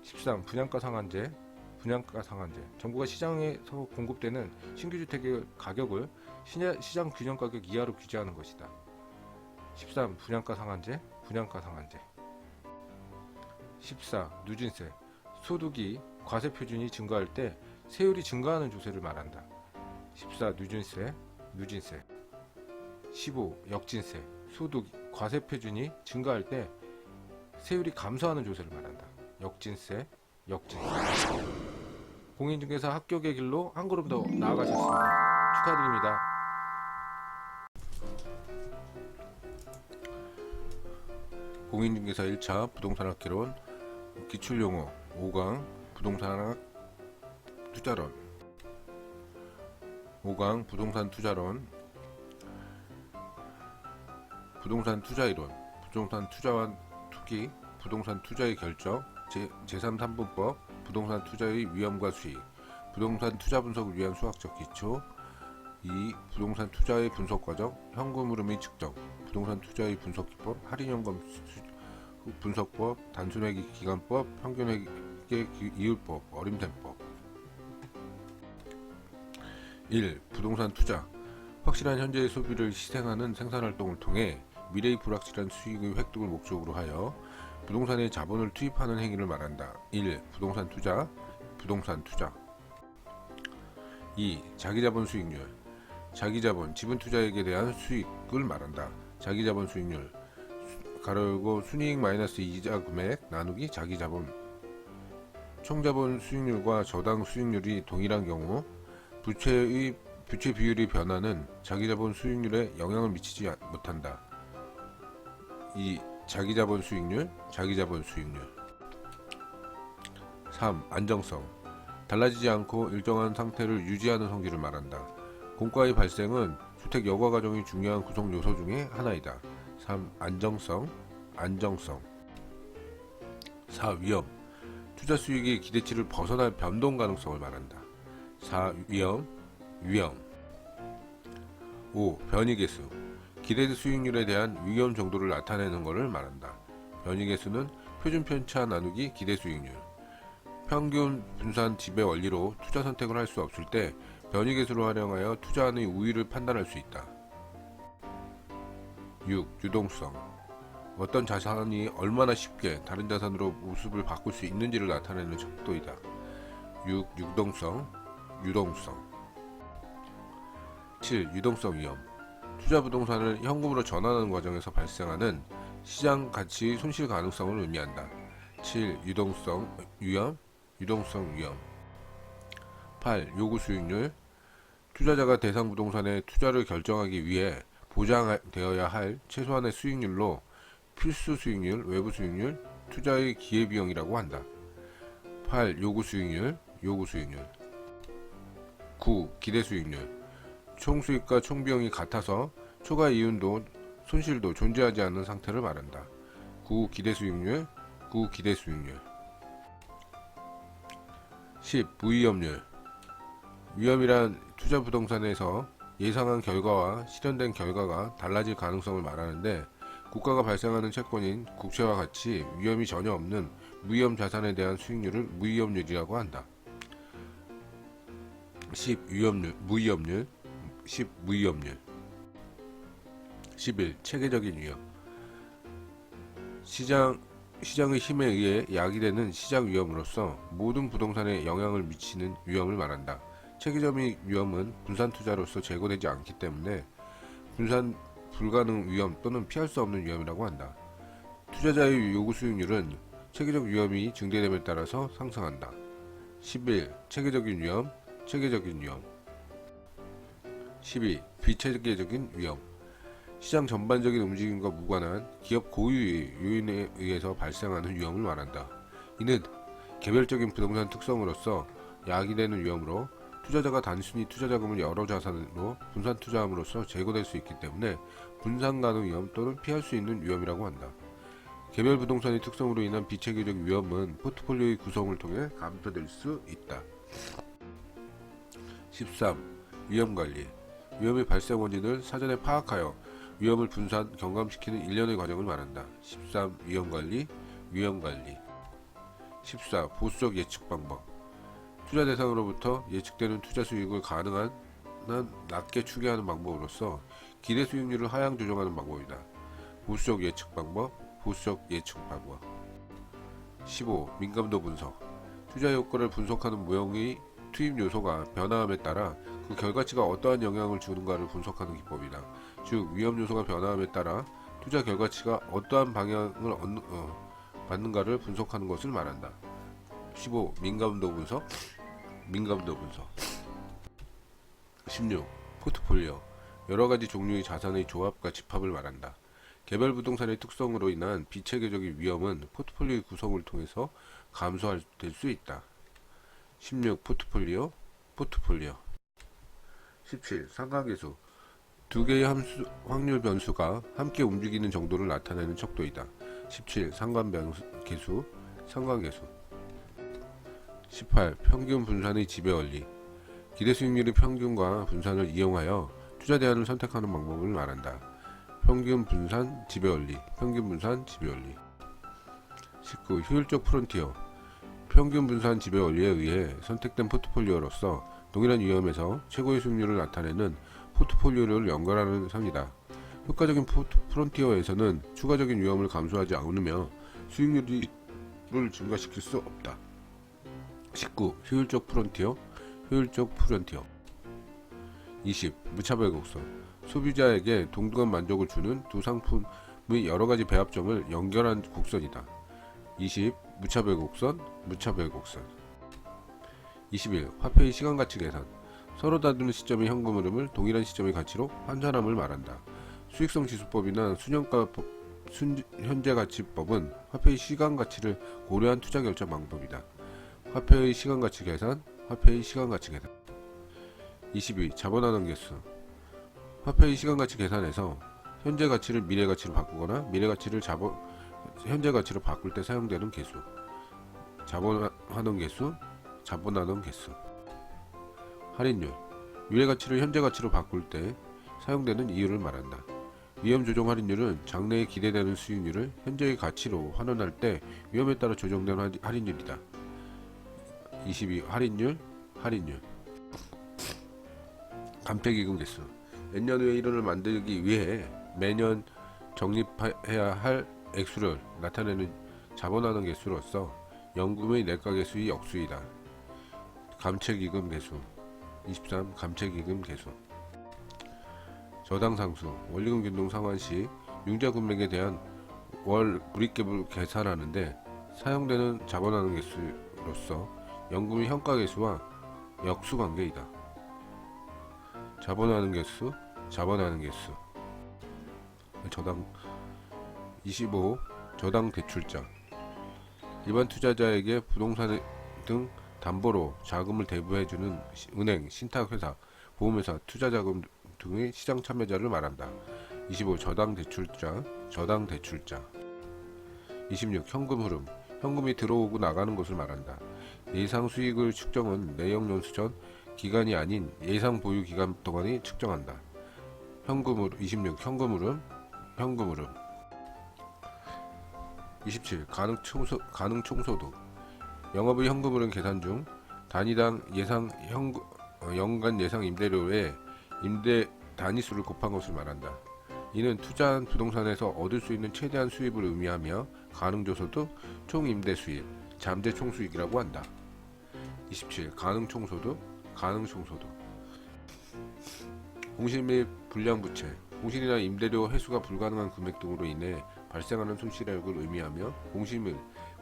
13. 분양가 상한제, 분양가 상한제. 정부가 시장에서 공급되는 신규 주택의 가격을 시장 균형 가격 이하로 규제하는 것이다. 13. 분양가 상한제, 분양가 상한제. 14. 누진세. 소득이 과세 표준이 증가할 때 세율이 증가하는 조세를 말한다. 14. 누진세, 누진세. 15. 역진세. 소득 과세 표준이 증가할 때 세율이 감소하는 조세를 말한다. 역진세, 역진세. 공인중개사 합격의 길로 한 걸음 더 나아가셨습니다. 축하드립니다. 공인중개사 1차 부동산학개론 기출용어 5강 부동산학 투자론. 5강 부동산 투자론. 부동산 투자이론. 부동산 투자와 투기. 부동산 투자의 결정. 제3, 3분법. 부동산 투자의 위험과 수익. 부동산 투자 분석을 위한 수학적 기초. 2. 부동산 투자의 분석 과정. 현금 흐름의 측정. 부동산 투자의 분석 기법. 할인연금 분석법. 단순회계 기간법. 평균회계 이율법. 어림셈법. 1. 부동산 투자. 확실한 현재의 소비를 희생하는 생산활동을 통해 미래의 불확실한 수익의 획득을 목적으로 하여 부동산에 자본을 투입하는 행위를 말한다. 1. 부동산 투자. 부동산 투자. 2. 자기자본 수익률. 자기자본, 지분 투자액에 대한 수익을 말한다. 자기자본 수익률. 가로열고 순이익 마이너스 이자 금액 나누기 자기자본. 총자본 수익률과 저당 수익률이 동일한 경우 부채 비율이 변화는 자기자본 수익률에 영향을 미치지 못한다. 2. 자기자본 수익률, 자기자본 수익률. 3. 안정성. 달라지지 않고 일정한 상태를 유지하는 성질을 말한다. 공과의 발생은 주택 여과 과정의 중요한 구성 요소 중에 하나이다. 3. 안정성, 안정성. 4. 위험. 투자 수익이 기대치를 벗어날 변동 가능성을 말한다. 4. 위험, 위험. 5. 변이계수. 기대 수익률에 대한 위험 정도를 나타내는 것을 말한다. 변이계수는 표준 편차 나누기 기대 수익률. 평균 분산 지배 원리로 투자 선택을 할 수 없을 때 변이계수를 활용하여 투자안의 우위를 판단할 수 있다. 6. 유동성. 어떤 자산이 얼마나 쉽게 다른 자산으로 모습을 바꿀 수 있는지를 나타내는 척도이다. 6. 유동성, 유동성. 7. 유동성 위험. 투자 부동산을 현금으로 전환하는 과정에서 발생하는 시장 가치의 손실 가능성을 의미한다. 7. 유동성 위험, 유동성 위험. 8. 요구 수익률. 투자자가 대상 부동산에 투자를 결정하기 위해 보장되어야 할 최소한의 수익률로 필수 수익률, 외부 수익률, 투자의 기회비용이라고 한다. 8. 요구 수익률, 요구 수익률. 9. 기대 수익률. 총수익과 총비용이 같아서 초과 이윤도 손실도 존재하지 않는 상태를 말한다. 9. 기대수익률 9. 기대수익률 10. 무위험률 위험이란 투자 부동산에서 예상한 결과와 실현된 결과가 달라질 가능성을 말하는데 국가가 발생하는 채권인 국채와 같이 위험이 전혀 없는 무위험 자산에 대한 수익률을 무위험률이라고 한다. 10. 무위험률 10. 무위험률 11. 체계적인 위험 시장의 힘에 의해 야기되는 시장 위험으로서 모든 부동산에 영향을 미치는 위험을 말한다. 체계적인 위험은 분산 투자로서 제고되지 않기 때문에 분산 불가능 위험 또는 피할 수 없는 위험이라고 한다. 투자자의 요구 수익률은 체계적 위험이 증대됨에 따라서 상승한다. 11. 체계적인 위험 12. 비체계적인 위험 시장 전반적인 움직임과 무관한 기업 고유의 요인에 의해서 발생하는 위험을 말한다. 이는 개별적인 부동산 특성으로서 야기되는 위험으로 투자자가 단순히 투자자금을 여러 자산으로 분산 투자함으로써 제거될 수 있기 때문에 분산 가능 위험 또는 피할 수 있는 위험이라고 한다. 개별 부동산의 특성으로 인한 비체계적 위험은 포트폴리오의 구성을 통해 감소될 수 있다. 13. 위험관리 위험의 발생 원인을 사전에 파악하여 위험을 분산, 경감시키는 일련의 과정을 말한다. 13. 위험관리 14. 보수적 예측 방법 투자 대상으로부터 예측되는 투자 수익을 가능한 낮게 추계하는 방법으로서 기대 수익률을 하향 조정하는 방법이다. 보수적 예측 방법 15. 민감도 분석 투자 효과를 분석하는 모형의 투입 요소가 변화함에 따라 그 결과치가 어떠한 영향을 주는가를 분석하는 기법이다. 즉 위험 요소가 변화함에 따라 투자 결과치가 어떠한 방향을 받는가를 분석하는 것을 말한다. 15. 민감도 분석 16. 포트폴리오 여러가지 종류의 자산의 조합과 집합을 말한다. 개별 부동산의 특성으로 인한 비체계적인 위험은 포트폴리오의 구성을 통해서 감소될 수 있다. 16. 포트폴리오 17. 상관계수 두 개의 확률 변수가 함께 움직이는 정도를 나타내는 척도이다. 17. 상관계수 18. 평균 분산의 지배원리 기대 수익률의 평균과 분산을 이용하여 투자 대안을 선택하는 방법을 말한다. 평균 분산 지배원리 19. 효율적 프론티어 평균 분산 지배원리에 의해 선택된 포트폴리오로서 동일한 위험에서 최고의 수익률을 나타내는 포트폴리오를 연결하는 선이다. 효과적인 프론티어에서는 추가적인 위험을 감수하지 않으며 수익률을 증가시킬 수 없다. 19. 효율적 프론티어 20. 무차별 곡선 소비자에게 동등한 만족을 주는 두 상품의 여러가지 배합점을 연결한 곡선이다. 20. 무차별 곡선 21. 화폐의 시간가치 계산 서로 다루는 시점의 현금 흐름을 동일한 시점의 가치로 환산함을 말한다. 수익성 지수법이나 현재가치법은 화폐의 시간가치를 고려한 투자 결정 방법이다. 화폐의 시간가치 계산 22. 자본환원 개수 화폐의 시간가치 계산에서 현재 가치를 미래 가치로 바꾸거나 미래 가치를 현재 가치로 바꿀 때 사용되는 개수 자본환원 개수 할인율 미래 가치를 현재 가치로 바꿀 때 사용되는 이유를 말한다. 위험 조정 할인율은 장래에 기대되는 수익률을 현재의 가치로 환원할 때 위험에 따라 조정된 할인율이다. 22. 할인율 감택이금 개수 몇년 후에 1원을 만들기 위해 매년 적립해야 할 액수를 나타내는 자본환원 개수로서 연금의 내과 개수의 역수이다. 감책이금 개수 23. 감책이금 개수 저당상수 원리금 변동 상환 시 융자 금액에 대한 월 불이익을 계산하는데 사용되는 자본환원 개수로서 연금의 현가 개수와 역수 관계이다. 자본환원 개수 저당 25. 저당 대출자 일반 투자자에게 부동산 등 담보로 자금을 대부해주는 은행, 신탁회사, 보험회사, 투자자금 등의 시장 참여자를 말한다. 25. 저당 대출자, 저당 대출자. 26. 현금 흐름, 현금이 들어오고 나가는 것을 말한다. 예상 수익을 측정은 내역 연수 전 기간이 아닌 예상 보유 기간 동안이 측정한다. 26. 현금 흐름, 현금 흐름. 27. 가능 총소득, 영업의 현금 흐름 계산 중 단위당 연간 예상 임대료의 임대 단위수를 곱한 것을 말한다. 이는 투자한 부동산에서 얻을 수 있는 최대한 수입을 의미하며 가능조소득, 총임대 수입, 잠재 총수익이라고 한다. 27. 가능 총소득, 가능 총소득. 공실 및 불량부채, 공실이나 임대료 회수가 불가능한 금액 등으로 인해 발생하는 손실액을 의미하며 공실 및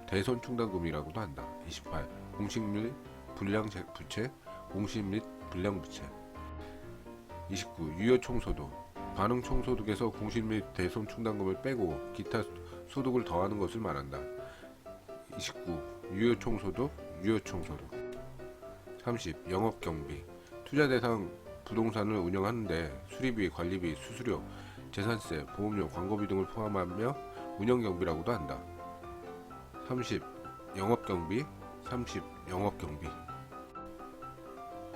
대손충당금이라고도 한다. 28. 공실 및 불량부채, 공실 및 불량부채. 29. 유효총소득, 가능총소득에서 공실 및 대손충당금을 빼고 기타 소득을 더하는 것을 말한다. 29. 유효총소득, 유효총소득. 30. 영업경비, 투자 대상 부동산을 운영하는데 수리비, 관리비, 수수료, 재산세, 보험료, 광고비 등을 포함하며 운영경비라고도 한다. 30. 영업경비, 30. 영업경비.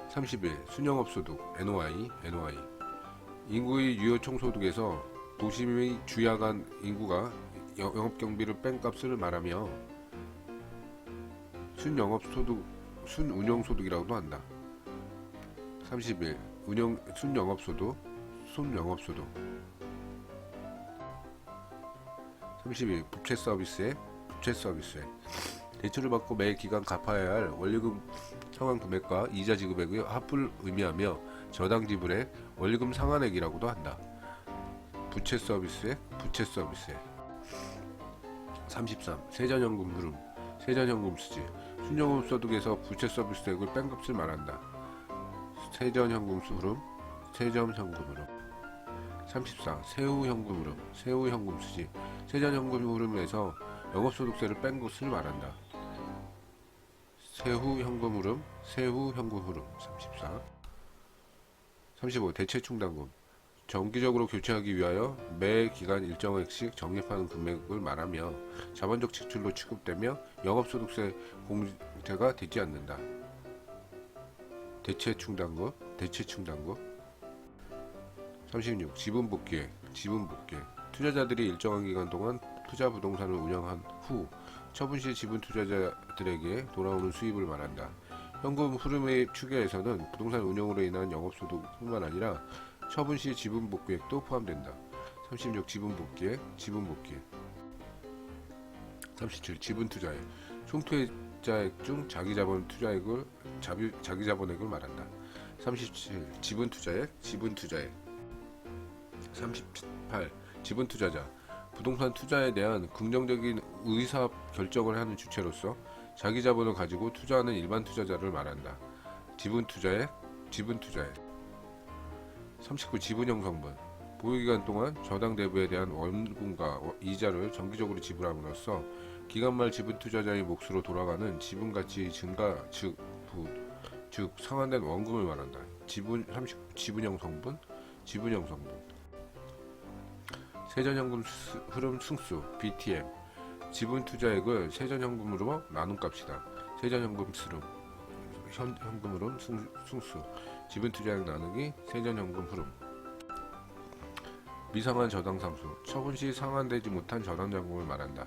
31. 순영업소득, NOI, NOI. 인구의 유효총소득에서 도심의 주야간 인구가 영업경비를 뺀 값을 말하며 순운영소득이라고도 한다. 31. 순영업소득, 순영업소득. 32. 부채서비스액, 부채서비스액. 대출을 받고 매 기간 갚아야 할 원리금 상환 금액과 이자 지급액의 합을 의미하며 저당 지불액, 원리금 상환액이라고도 한다. 부채서비스액, 부채서비스액. 33. 세전현금 흐름, 세전현금 수지, 순영업소득에서 부채서비스액을 뺀 값을 말한다. 세전현금 흐름, 세전현금 흐름. 34. 세후현금 흐름, 세후현금 수지, 세전현금 흐름에서 영업소득세를 뺀 것을 말한다. 세후현금 흐름, 세후현금 흐름. 34. 35. 대체충당금, 정기적으로 교체하기 위하여 매 기간 일정액씩 적립하는 금액을 말하며 자본적 지출로 취급되며 영업소득세 공제가 되지 않는다. 대체충당금, 대체충당금. 36. 지분복귀액, 지분복귀액. 투자자들이 일정한 기간 동안 투자 부동산을 운영한 후 처분 시 지분 투자자들에게 돌아오는 수입을 말한다. 현금 흐름의 추계에서는 부동산 운영으로 인한 영업소득뿐만 아니라 처분 시 지분복귀액도 포함된다. 36. 지분복귀액, 지분복귀액. 37. 지분투자액, 총투자액 중 자기자본액을 말한다. 37. 지분투자액, 지분투자액. 38. 지분투자자, 부동산 투자에 대한 긍정적인 의사 결정을 하는 주체로서 자기 자본을 가지고 투자하는 일반 투자자를 말한다. 지분투자액, 지분투자액. 39. 지분형성분, 보유기간 동안 저당 대부에 대한 원금과 이자를 정기적으로 지불함으로써 기간말 지분투자자의 몫으로 돌아가는 지분가치 증가 즉 상환된 원금을 말한다. 39. 지분형성분, 지분형성분. 세전현금 흐름 승수, BTM, 지분투자액을 세전현금으로 나눈 값이다. 세전현금 흐름, 현금 흐름 승수, 지분투자액 나누기 세전현금 흐름. 미상환 저당상수, 처분 시 상환되지 못한 저당자금을 말한다.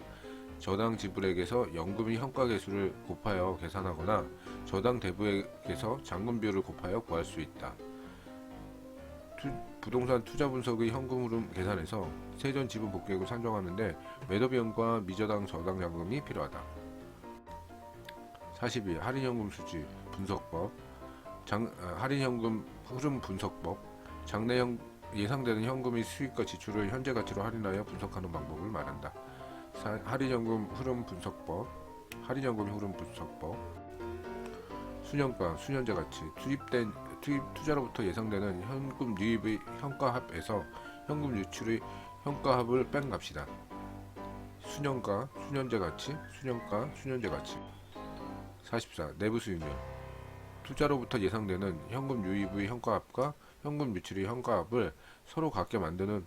저당 지불액에서 연금의 현가계수를 곱하여 계산하거나 저당 대부액에서 잔금비율을 곱하여 구할 수 있다. 부동산 투자 분석의 현금 흐름 계산에서 세전 지분 복귀액을 산정하는데 매도 비용과 미저당 저당 잔금이 필요하다. 42. 할인현금 수지 분석법, 할인현금 흐름 분석법, 장래 예상되는 현금의 수익과 지출을 현재 가치로 할인하여 분석하는 방법을 말한다. 할인현금 흐름 분석법, 할인현금 흐름 분석법. 수년가, 수년제 가치, 투입 투자로부터 예상되는 현금 유입의 현가합에서 현금 유출의 현가합을 뺀 값이다. 수년가, 수년제 가치, 수년가, 수년제 가치. 44. 내부 수익률, 투자로부터 예상되는 현금 유입의 현가합과 현금 유출의 현가합을 서로 같게 만드는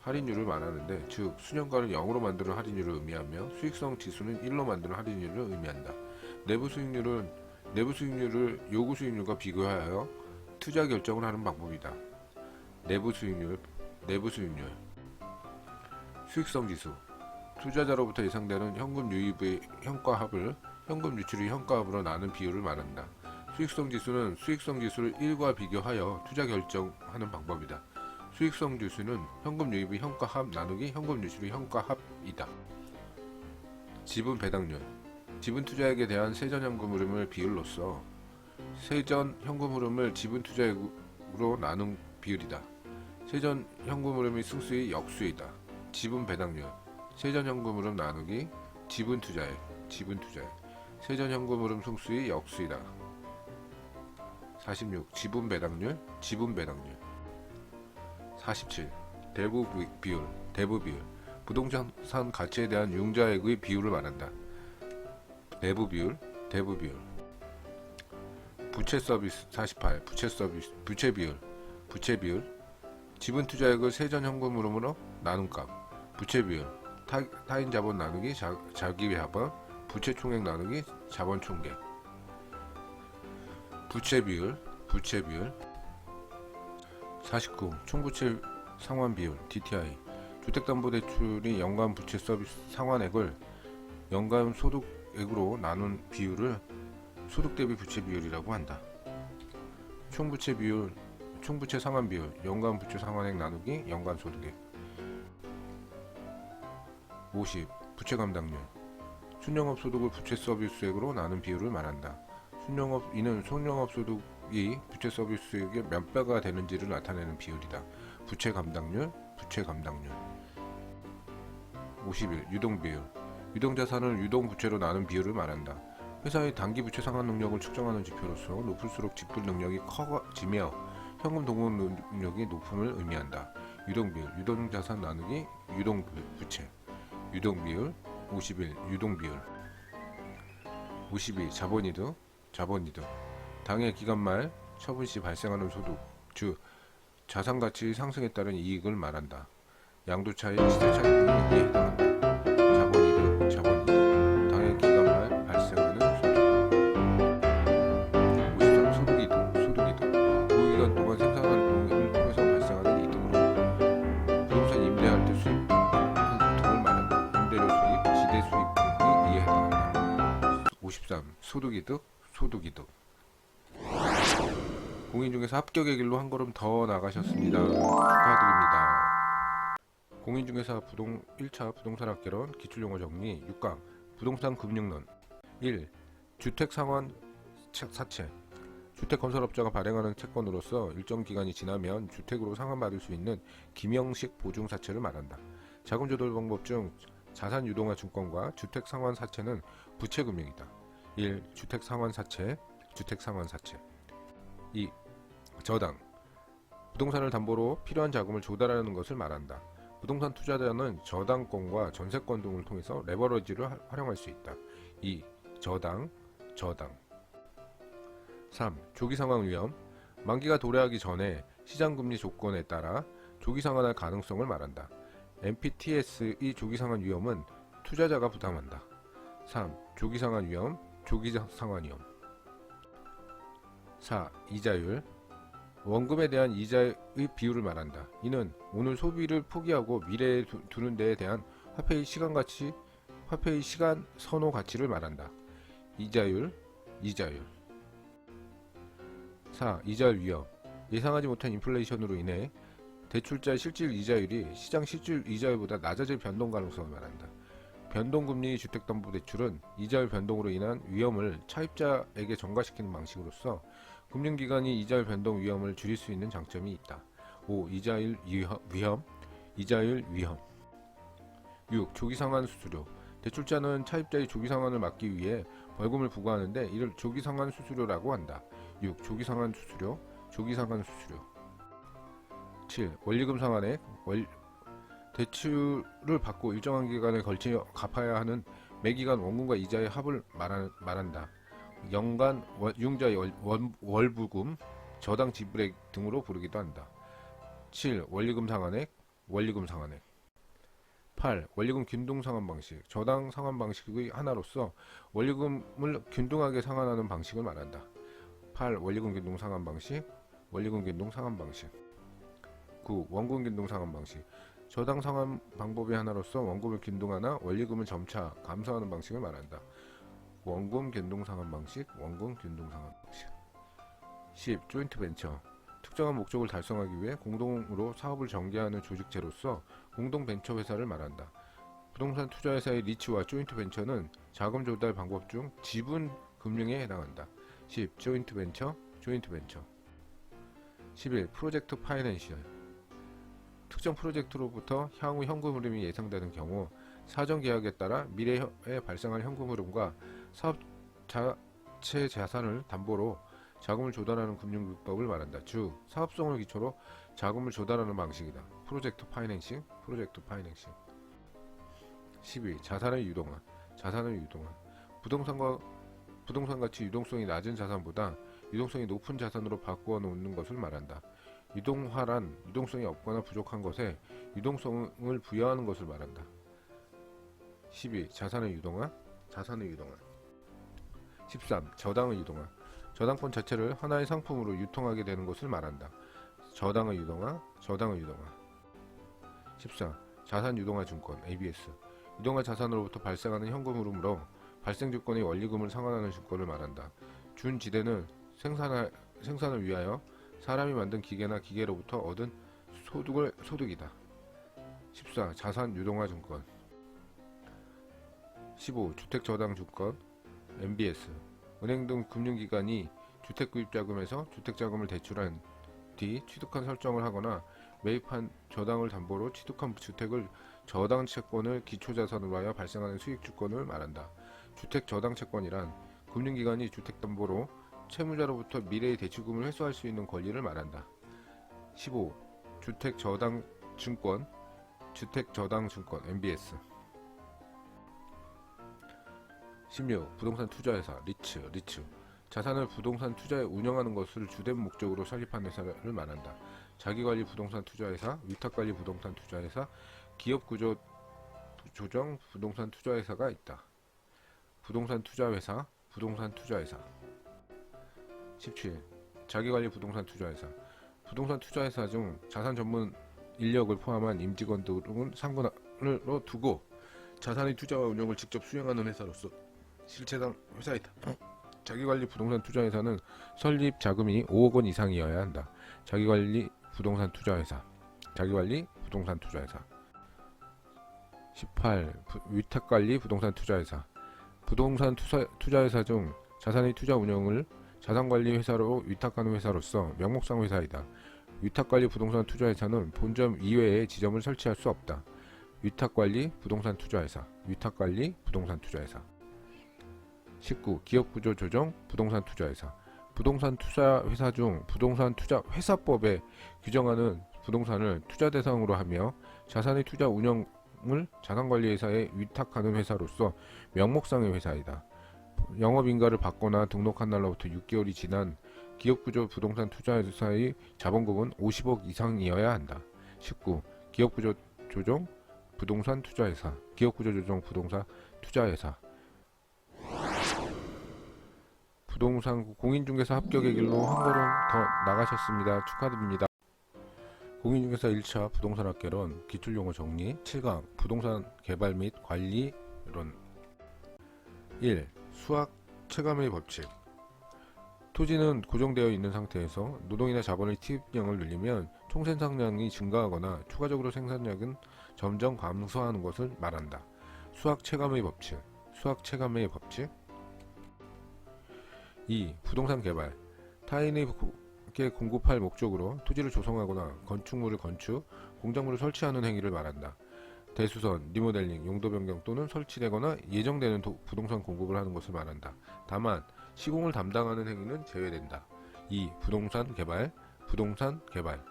할인율을 말하는데, 즉 수년간을 0으로 만드는 할인율을 의미하며 수익성 지수는 1로 만드는 할인율을 의미한다. 내부 수익률을 요구 수익률과 비교하여 투자 결정을 하는 방법이다. 내부 수익률, 수익성 지수, 투자자로부터 예상되는 현금 유입의 현가합을 현금 유출의 현가합으로 나눈 비율을 말한다. 수익성 지수는 수익성 지수를 1과 비교하여 투자 결정하는 방법이다. 수익성 지수는 현금 유입의 현가합 나누기 현금 유출의 현가합이다. 지분 배당률, 지분 투자액에 대한 세전 현금 흐름을 비율로써 세전 현금 흐름을 지분 투자액으로 나눈 비율이다. 세전 현금 흐름의 승수의 역수이다. 지분 배당률, 세전 현금 흐름 나누기 지분 투자액, 세전 현금 흐름 승수의 역수이다. 46. 지분 배당률. 47. 대부 비율. 부동산 가치에 대한 융자액의 비율을 말한다. 내부 비율. 부채 서비스. 48. 부채 비율. 지분 투자액을 세전 현금 흐름으로 나눈 값. 부채 비율. 타인 자본 나누기 자기 자본. 부채 총액 나누기 자본 총액. 부채 비율. 49. 총부채 상환 비율 DTI. 주택담보대출이 연간 부채 서비스 상환액을 연간 소득액으로 나눈 비율을 소득 대비 부채 비율이라고 한다. 총부채 상환 비율 연간 부채 상환액 나누기 연간 소득액. 50. 부채 감당률. 순영업 소득을 부채 서비스액으로 나눈 비율을 말한다. 이는 순영업 소득이 부채 서비스액의 몇 배가 되는지를 나타내는 비율이다. 부채 감당률. 51. 유동 비율. 유동 자산을 유동 부채로 나눈 비율을 말한다. 회사의 단기 부채 상환 능력을 측정하는 지표로서 높을수록 지불 능력이 커지며 현금 동원 능력이 높음을 의미한다. 유동 비율. 유동 자산 나누기 유동 부채. 유동 비율. 51. 유동 비율. 52. 자본 이득. 당해 기간 말 처분 시 발생하는 소득, 즉 자산 가치 상승에 따른 이익을 말한다. 양도 차익, 시세 차익 등에 해당한다. 자본 이득. 당해 기간 말 발생하는 소득. 53. 소득 이득. 그 기간 동안 생산 활동을 통해서 발생하는 이득으로 부동산 임대할 때 수입 등을 말한다. 임대료 수입, 지대 수입 등이 이에 해당한다. 53. 소득 이득. 공인 중개사 합격의 길로 한 걸음 더 나가셨습니다. 축하드립니다. 공인중개사 1차 부동산학개론 기출용어 정리 6강 부동산 금융론 1. 주택상환 사채. 주택건설업자가 발행하는 채권으로서 일정 기간이 지나면 주택으로 상환받을 수 있는 김형식 보증사채를 말한다. 자금조달 방법 중 자산유동화 증권과 주택상환사채는 부채금융이다. 1. 주택상환사채. 2. 저당. 부동산을 담보로 필요한 자금을 조달하는 것을 말한다. 부동산 투자자는 저당권과 전세권 등을 통해서 레버리지를 활용할 수 있다. 2. 저당. 3. 조기상환 위험. 만기가 도래하기 전에 시장금리 조건에 따라 조기상환할 가능성을 말한다. MPTS의 조기상환 위험은 투자자가 부담한다. 3. 조기상환 위험. 4. 이자율. 원금에 대한 이자의 비율을 말한다. 이는 오늘 소비를 포기하고 미래에 두는 데에 대한 화폐의 시간 선호 가치를 말한다. 이자율. 4. 이자율 위험. 예상하지 못한 인플레이션으로 인해 대출자의 실질 이자율이 시장 실질 이자율보다 낮아질 변동 가능성을 말한다. 변동금리 주택담보대출은 이자율 변동으로 인한 위험을 차입자에게 전가시키는 방식으로서 금융기관이 이자율 변동 위험을 줄일 수 있는 장점이 있다. 5. 이자율 위험. 6. 조기상환 수수료. 대출자는 차입자의 조기상환을 막기 위해 벌금을 부과하는데 이를 조기상환 수수료라고 한다. 6. 조기상환 수수료. 7. 원리금 상환액. 대출을 받고 일정한 기간에 걸쳐 갚아야 하는 매기간 원금과 이자의 합을 말한다. 연간 융자의 월부금, 저당 지불액 등으로 부르기도 한다. 7. 원리금 상환액. 원리금 상환액. 8. 원리금 균등 상환 방식. 저당 상환 방식의 하나로서 원리금을 균등하게 상환하는 방식을 말한다. 8. 원리금 균등 상환 방식. 원리금 균등 상환 방식. 9. 원금 균등 상환 방식. 저당 상환 방법의 하나로서 원금을 균등하나 원리금을 점차 감소하는 방식을 말한다. 원금 균등 상환 방식. 원금 균등 상환 방식. 10. 조인트 벤처. 특정한 목적을 달성하기 위해 공동으로 사업을 전개하는 조직체로서 공동 벤처 회사를 말한다. 부동산 투자회사의 리츠와 조인트 벤처는 자금 조달 방법 중 지분 금융에 해당한다. 10. 조인트 벤처, 조인트 벤처. 11. 프로젝트 파이낸셜. 특정 프로젝트로부터 향후 현금 흐름이 예상되는 경우 사전 계약에 따라 미래에 발생할 현금 흐름과 사업 자체 자산을 담보로 자금을 조달하는 금융기법을 말한다. 주 사업성을 기초로 자금을 조달하는 방식이다. 프로젝트 파이낸싱, 프로젝트 파이낸싱. 12. 자산의 유동화. 자산의 유동화. 부동산 가치 유동성이 낮은 자산보다 유동성이 높은 자산으로 바꾸어 놓는 것을 말한다. 유동화란 유동성이 없거나 부족한 것에 유동성을 부여하는 것을 말한다. 12. 자산의 유동화. 자산의 유동화. 13. 저당의 유동화. 저당권 자체를 하나의 상품으로 유통하게 되는 것을 말한다. 저당의 유동화, 저당의 유동화. 14. 자산 유동화 증권, ABS. 유동화 자산으로부터 발생하는 현금 흐름으로 발생 증권의 원리금을 상환하는 증권을 말한다. 준지대는 생산을 위하여 사람이 만든 기계나 기계로부터 얻은 소득이다. 14. 자산 유동화 증권. 15. 주택저당 증권, MBS. 은행 등 금융기관이 주택구입자금에서 주택자금을 대출한 뒤 취득한 설정을 하거나 매입한 저당을 담보로 취득한 주택을 저당 채권을 기초자산으로 하여 발생하는 수익주권을 말한다. 주택저당채권이란 금융기관이 주택담보로 채무자로부터 미래의 대출금을 회수할 수 있는 권리를 말한다. 15. 주택저당증권, 주택저당증권, MBS. 16. 부동산 투자회사, 리츠. 자산을 부동산 투자에 운영하는 것을 주된 목적으로 설립한 회사를 말한다. 자기관리 부동산 투자회사, 위탁관리 부동산 투자회사, 기업구조 조정 부동산 투자회사가 있다. 부동산 투자회사, 부동산 투자회사. 17. 자기관리 부동산 투자회사. 부동산 투자회사 중 자산 전문 인력을 포함한 임직원 등을 상관으로 두고 자산의 투자와 운영을 직접 수행하는 회사로서 실체당 회사이다. 자기관리 부동산 투자회사는 설립 자금이 5억 원 이상이어야 한다. 자기관리 부동산 투자회사. 자기관리 부동산 투자회사. 18. 위탁관리 부동산 투자회사. 부동산 투자회사 중 자산의 투자 운영을 자산관리 회사로 위탁하는 회사로서 명목상 회사이다. 위탁관리 부동산 투자회사는 본점 이외에 지점을 설치할 수 없다. 위탁관리 부동산 투자회사. 위탁관리 부동산 투자회사. 19. 기업구조 조정 부동산 투자회사. 부동산 투자회사 중 부동산 투자회사법에 규정하는 부동산을 투자 대상으로 하며 자산의 투자 운영을 자산관리회사에 위탁하는 회사로서 명목상의 회사이다. 영업인가를 받거나 등록한 날로부터 6개월이 지난 기업구조 부동산 투자회사의 자본금은 50억 이상이어야 한다. 19. 기업구조 조정 부동산 투자회사. 기업구조 조정 부동산 투자회사. 부동산 공인중개사 합격의 길로 한 걸음 더 나가셨습니다. 축하드립니다. 공인중개사 1차 부동산학개론 기출용어 정리 7강 부동산 개발 및 관리론. 1. 수학 체감의 법칙. 토지는 고정되어 있는 상태에서 노동이나 자본의 투입량을 늘리면 총생산량이 증가하거나 추가적으로 생산량은 점점 감소하는 것을 말한다. 수학 체감의 법칙. 수학 체감의 법칙. 2. 부동산 개발. 타인에게 공급할 목적으로 토지를 조성하거나 건축물을 건축, 공작물을 설치하는 행위를 말한다. 대수선, 리모델링, 용도 변경 또는 설치되거나 예정되는 부동산 공급을 하는 것을 말한다. 다만 시공을 담당하는 행위는 제외된다. 2. 부동산 개발. 부동산 개발.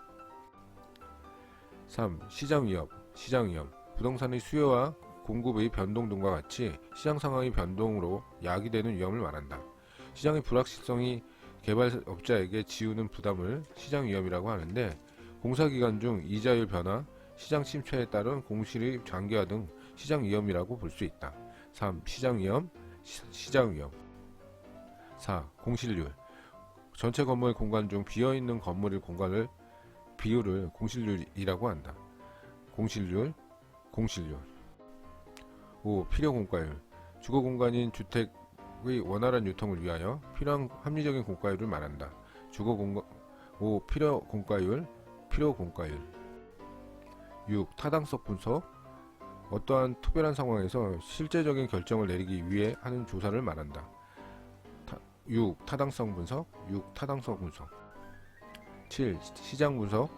3. 시장 위협. 시장 위협. 부동산의 수요와 공급의 변동 등과 같이 시장 상황의 변동으로 야기되는 위험을 말한다. 시장의 불확실성이 개발업자에게 지우는 부담을 시장 위험이라고 하는데 공사기간 중 이자율 변화, 시장 침체에 따른 공실의 장기화 등 시장 위험이라고 볼 수 있다. 3. 시장 위험, 시장 위험. 4. 공실률. 전체 건물 공간 중 비어있는 건물의 비율을 공실률이라고 한다. 공실률. 5. 필요 공가율. 주거 공간인 주택의 원활한 유통을 위하여 필요한 합리적인 공가율을 말한다. 5. 필요 공가율. 6. 타당성 분석. 어떠한 특별한 상황에서 실제적인 결정을 내리기 위해 하는 조사를 말한다. 6. 타당성 분석. 7. 시장 분석.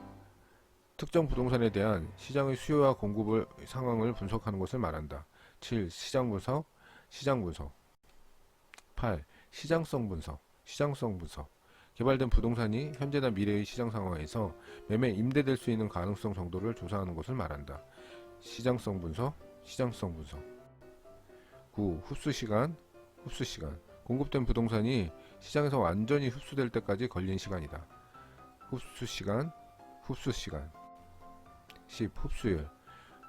특정 부동산에 대한 시장의 수요와 공급의 상황을 분석하는 것을 말한다. 7. 시장 분석. 8. 시장성 분석. 개발된 부동산이 현재나 미래의 시장 상황에서 매매 임대될 수 있는 가능성 정도를 조사하는 것을 말한다. 시장성 분석. 9. 흡수 시간. 공급된 부동산이 시장에서 완전히 흡수될 때까지 걸린 시간이다. 흡수 시간. 10. 흡수율.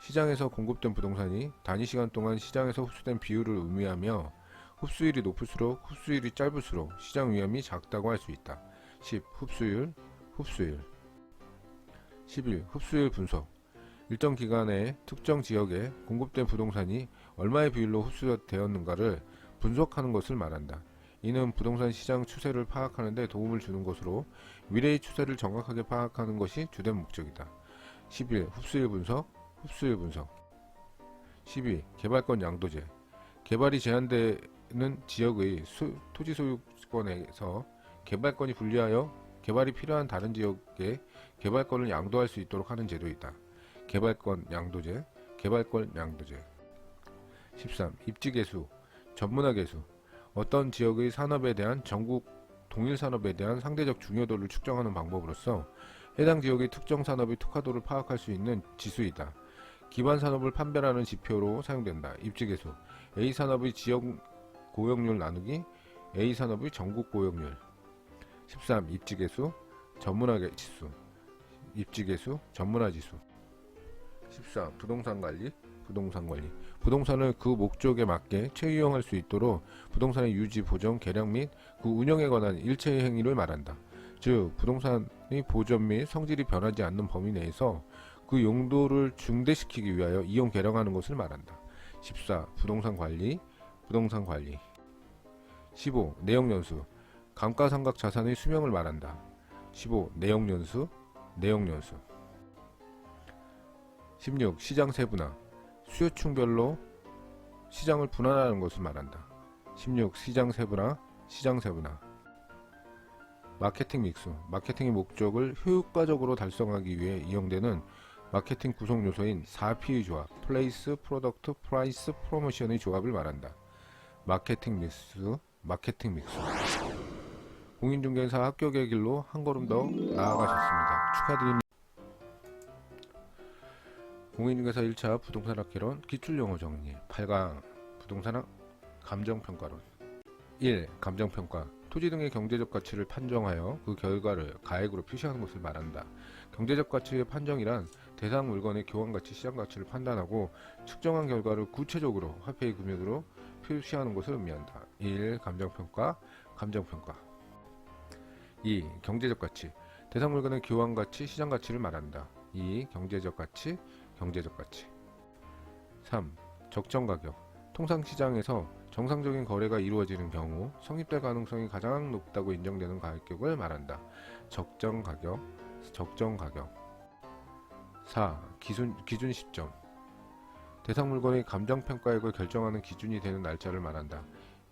시장에서 공급된 부동산이 단위 시간 동안 시장에서 흡수된 비율을 의미하며 흡수율이 높을수록 흡수율이 짧을수록 시장 위험이 작다고 할 수 있다. 10. 흡수율. 11. 흡수율 분석. 일정 기간에 특정 지역에 공급된 부동산이 얼마의 비율로 흡수되었는가를 분석하는 것을 말한다. 이는 부동산 시장 추세를 파악하는 데 도움을 주는 것으로 미래의 추세를 정확하게 파악하는 것이 주된 목적이다. 11. 흡수율 분석. 12. 개발권 양도제. 개발이 제한되는 지역의 토지 소유권에서 개발권이 분리하여 개발이 필요한 다른 지역에 개발권을 양도할 수 있도록 하는 제도이다. 개발권 양도제. 13. 입지계수. 전문화계수. 어떤 지역의 산업에 대한 전국 동일 산업에 대한 상대적 중요도를 측정하는 방법으로서 해당 지역의 특정 산업의 특화도를 파악할 수 있는 지수이다. 기반 산업을 판별하는 지표로 사용된다. 입지계수. A 산업의 지역 고용률 나누기 A 산업의 전국 고용률. 13. 입지계수. 전문화지수. 전문화지수. 14. 부동산관리. 부동산을 그 목적에 맞게 채용할 수 있도록 부동산의 유지, 보정, 개량 및 그 운영에 관한 일체의 행위를 말한다. 즉, 부동산의 보전 및 성질이 변하지 않는 범위 내에서 그 용도를 증대시키기 위하여 이용 개량하는 것을 말한다. 14. 부동산관리. 15. 내역연수. 감가상각 자산의 수명을 말한다. 15. 내역연수. 16. 시장 세분화. 수요층별로 시장을 분할하는 것을 말한다. 16. 시장 세분화. 마케팅 믹스. 마케팅의 목적을 효과적으로 달성하기 위해 이용되는 마케팅 구성 요소인 4P의 조합, 플레이스, 프로덕트, 프라이스, 프로모션의 조합을 말한다. 마케팅 믹스. 공인중개사 합격의 길로 한 걸음 더 나아가셨습니다. 축하드립니다. 공인중개사 1차 부동산학 개론 기출용어 정리 8강 부동산학 감정평가론 1. 감정평가. 토지 등의 경제적 가치를 판정하여 그 결과를 가액으로 표시하는 것을 말한다. 경제적 가치의 판정이란 대상 물건의 교환가치, 시장가치를 판단하고 측정한 결과를 구체적으로 화폐의 금액으로 표시하는 것을 의미한다. 1. 감정평가. 2. 경제적 가치. 대상 물건의 교환가치, 시장가치를 말한다. 2. 경제적 가치. 3. 적정가격. 통상 시장에서 정상적인 거래가 이루어지는 경우 성립될 가능성이 가장 높다고 인정되는 가격을 말한다. 적정가격. 4. 기준 시점. 대상 물건의 감정평가액을 결정하는 기준이 되는 날짜를 말한다.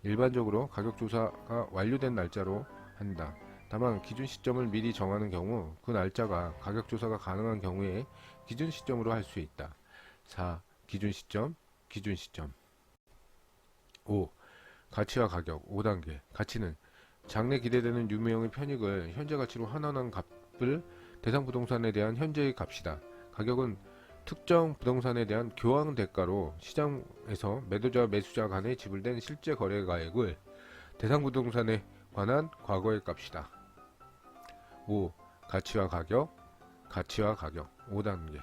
일반적으로 가격조사가 완료된 날짜로 한다. 다만 기준 시점을 미리 정하는 경우 그 날짜가 가격조사가 가능한 경우에 기준 시점으로 할 수 있다. 4. 기준 시점. 5. 가치와 가격 5단계. 가치는 장래 기대되는 유무형의 편익을 현재 가치로 환원한 값을 대상 부동산에 대한 현재의 값이다. 가격은 특정 부동산에 대한 교환 대가로 시장에서 매도자와 매수자 간에 지불된 실제 거래가액을 대상 부동산에 관한 과거의 값이다. 5. 가치와 가격 5단계.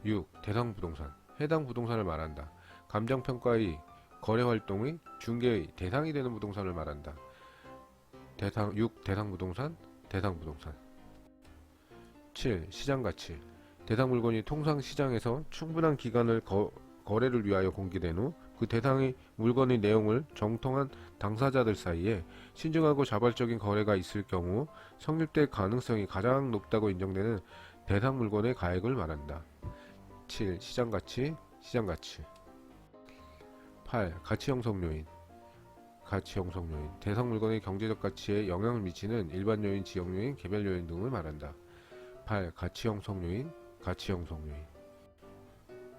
6. 대상 부동산. 해당 부동산을 말한다. 감정평가의 거래활동의 중개의 대상이 되는 부동산을 말한다. 6. 대상 부동산, 대상 부동산. 7. 시장가치. 대상 물건이 통상 시장에서 충분한 기간을 거래를 위하여 공개된 후 그 대상의 물건의 내용을 정통한 당사자들 사이에 신중하고 자발적인 거래가 있을 경우 성립될 가능성이 가장 높다고 인정되는 대상 물건의 가액을 말한다. 7. 시장가치, 시장가치. 8. 가치 형성 요인. 가치 형성 요인. 대상 물건의 경제적 가치에 영향을 미치는 일반 요인, 지역 요인, 개별 요인 등을 말한다. 8. 가치 형성 요인, 가치 형성 요인.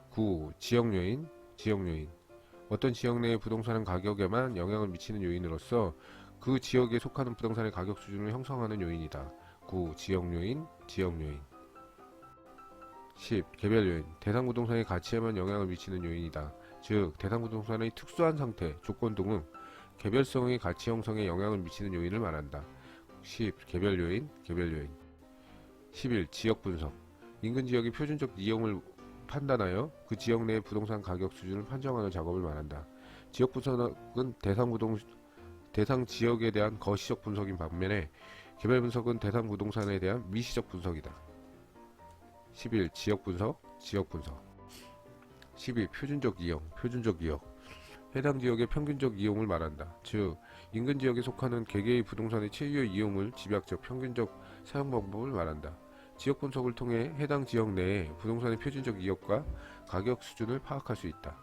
9. 지역 요인, 지역 요인. 어떤 지역 내의 부동산 가격에만 영향을 미치는 요인으로서 그 지역에 속하는 부동산의 가격 수준을 형성하는 요인이다. 9. 지역 요인, 지역 요인. 10. 개별 요인. 대상 부동산의 가치에만 영향을 미치는 요인이다. 즉, 대상 부동산의 특수한 상태, 조건 등은 개별성의 가치 형성에 영향을 미치는 요인을 말한다. 10. 개별 요인, 개별 요인. 11. 지역 분석. 인근 지역의 표준적 이용을 판단하여 그 지역 내의 부동산 가격 수준을 판정하는 작업을 말한다. 지역 분석은 대상 지역에 대한 거시적 분석인 반면에 개별 분석은 대상 부동산에 대한 미시적 분석이다. 11. 지역 분석, 지역 분석. 12. 표준적 이용, 표준적 이용. 해당 지역의 평균적 이용을 말한다. 즉, 인근 지역에 속하는 개개의 부동산의 최유 이용을 집약적 평균적 사용 방법을 말한다. 지역 분석을 통해 해당 지역 내에 부동산의 표준적 이용과 가격 수준을 파악할 수 있다.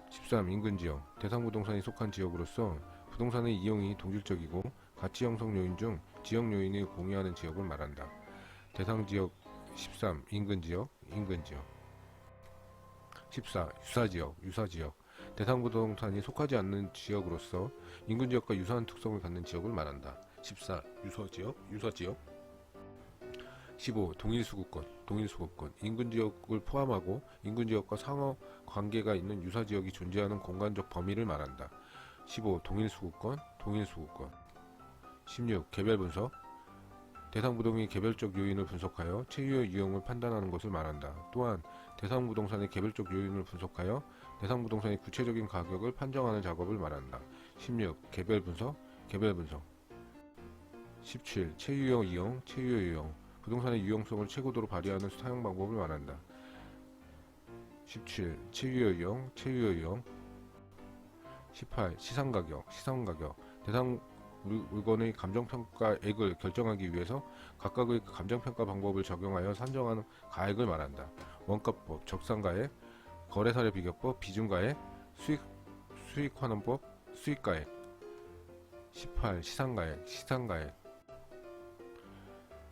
13. 인근 지역. 대상 부동산이 속한 지역으로서 부동산의 이용이 동질적이고 가치 형성 요인 중 지역 요인이 공유하는 지역을 말한다. 대상 지역. 13. 인근 지역, 인근 지역. 14. 유사 지역, 유사 지역. 대상 부동산이 속하지 않는 지역으로서 인근 지역과 유사한 특성을 갖는 지역을 말한다. 14. 유사 지역, 유사 지역. 15. 동일수급권, 동일수급권. 인근 지역을 포함하고 인근 지역과 상호 관계가 있는 유사 지역이 존재하는 공간적 범위를 말한다. 15. 동일수급권, 동일수급권. 16. 개별 분석. 대상 부동의 개별적 요인을 분석하여 최유의 이용을 판단하는 것을 말한다. 또한 대상 부동산의 개별적 요인을 분석하여 대상 부동산의 구체적인 가격을 판정하는 작업을 말한다. 16. 개별 분석, 개별 분석. 17. 최유의 이용, 최유의 이용. 부동산의 유용성을 최고도로 발휘하는 사용 방법을 말한다. 17. 최유의 이용, 최유의 이용. 18. 시상가격, 시상가격. 대상 물건의 감정평가액을 결정하기 위해서 각각의 감정평가 방법을 적용하여 산정하는 가액을 말한다. 원가법, 적산가액, 거래사례 비교법, 비중가액, 수익환원법, 수익가액. 18. 시상가액, 시상가액.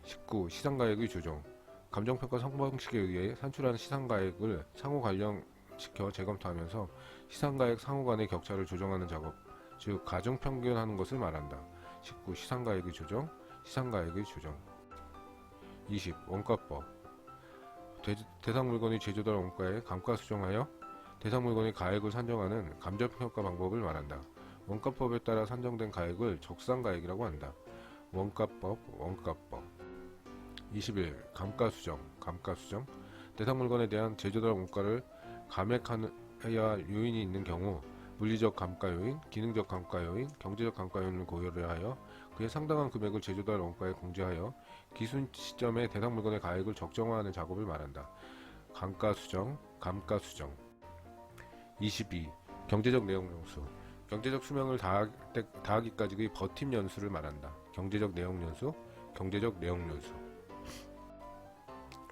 19. 시상가액의 조정. 감정평가 상방식에 의해 산출한 시상가액을 상호 관련시켜 재검토하면서 시상가액 상호 간의 격차를 조정하는 작업, 즉 가중평균하는 것을 말한다. 19. 시상가액의 조정, 시상가액의 조정. 20. 원가법. 대상 물건의 제조달 원가에 감가 수정하여 대상 물건의 가액을 산정하는 감정평가 방법을 말한다. 원가법에 따라 산정된 가액을 적산가액이라고 한다. 원가법, 원가법. 21. 감가수정, 감가수정. 대상 물건에 대한 제조달 원가를 감액해야 요인이 있는 경우 물리적 감가 요인, 기능적 감가 요인, 경제적 감가 요인을 고려를 하여 그에 상당한 금액을 제조달 원가에 공제하여 기준 시점에 대상 물건의 가액을 적정화하는 작업을 말한다. 감가수정, 감가수정. 22. 경제적 내용 연수. 경제적 수명을 다하기까지의 버팀 연수를 말한다. 경제적 내용 연수, 경제적 내용 연수.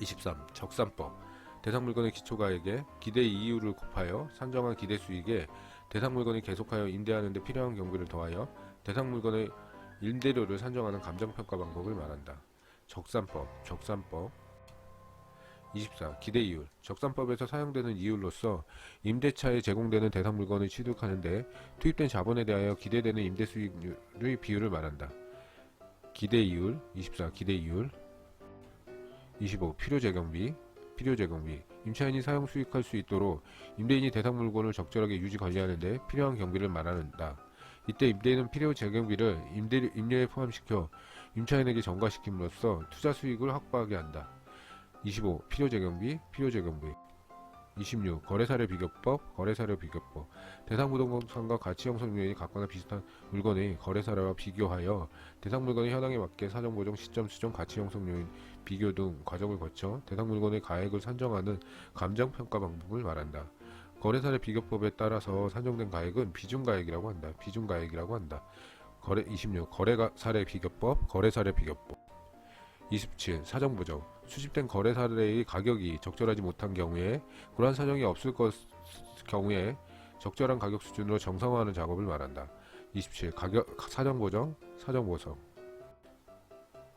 23. 적산법. 대상 물건의 기초가액에 기대 이율을 곱하여 산정한 기대 수익에 대상 물건이 계속하여 임대하는 데 필요한 경비를 더하여 대상 물건의 임대료를 산정하는 감정평가 방법을 말한다. 적산법, 적산법. 24. 기대 이율. 적산법에서 사용되는 이율로서 임대차에 제공되는 대상 물건을 취득하는데 투입된 자본에 대하여 기대되는 임대 수익률의 비율을 말한다. 기대 이율. 24. 기대 이율. 25. 필요 재경비, 필요 재경비. 임차인이 사용 수익할 수 있도록 임대인이 대상 물건을 적절하게 유지 관리하는 데 필요한 경비를 말한다. 이때 임대인은 필요 재경비를 임료에 포함시켜 임차인에게 전가시킴으로써 투자 수익을 확보하게 한다. 25. 필요재경비, 필요재경비. 26. 거래사례 비교법, 거래사례 비교법. 대상 부동산과 가치 형성 요인이 같거나 비슷한 물건의 거래사례와 비교하여 대상 물건의 현황에 맞게 사정 보정, 시점 수정, 가치 형성 요인 비교 등 과정을 거쳐 대상 물건의 가액을 산정하는 감정 평가 방법을 말한다. 거래사례 비교법에 따라서 산정된 가액은 비중가액이라고 한다. 비중가액이라고 한다. 26. 거래사례 비교법, 거래사례 비교법. 27. 사정보정. 수집된 거래 사례의 가격이 적절하지 못한 경우에 그러한 사정이 없을 경우에 적절한 가격 수준으로 정상화하는 작업을 말한다. 27. 사정보정, 사정보정.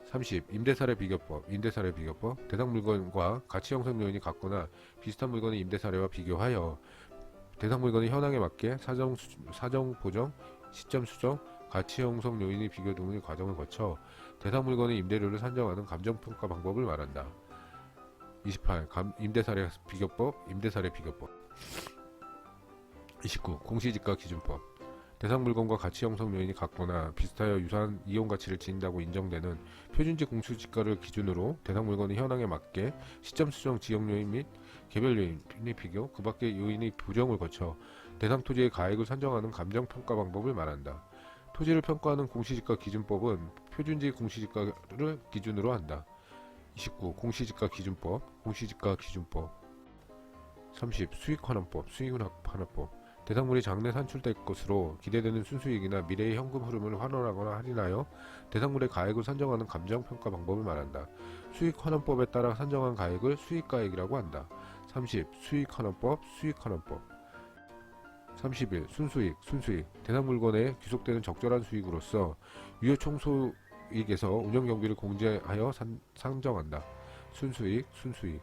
30. 임대사례 비교법, 임대사례 비교법. 대상 물건과 가치 형성 요인이 같거나 비슷한 물건의 임대사례와 비교하여 대상 물건의 현황에 맞게 사정 보정, 시점 수정, 가치 형성 요인의 비교 등의 과정을 거쳐 대상 물건의 임대료를 산정하는 감정평가 방법을 말한다. 28. 임대사례 비교법, 임대사례 비교법. 29. 공시지가 기준법. 대상 물건과 가치 형성 요인이 같거나 비슷하여 유사한 이용 가치를 지닌다고 인정되는 표준지 공시지가를 기준으로 대상 물건의 현황에 맞게 시점 수정, 지역 요인 및 개별 요인의 비교, 그 밖의 요인의 부정을 거쳐 대상 토지의 가액을 산정하는 감정평가 방법을 말한다. 토지를 평가하는 공시지가 기준법은 표준지 공시지가를 기준으로 한다. 29. 공시지가 기준법, 공시지가 기준법. 30. 수익환원법, 수익환원법. 대상물이 장래 산출될 것으로 기대되는 순수익이나 미래의 현금 흐름을 환원하거나 할인하여 대상물의 가액을 산정하는 감정평가 방법을 말한다. 수익환원법에 따라 산정한 가액을 수익가액이라고 한다. 30. 수익환원법, 수익환원법. 31. 순수익, 순수익. 대상 물건에 귀속되는 적절한 수익으로서 유효 총소익에서 운영 경비를 공제하여 산정한다. 순수익, 순수익.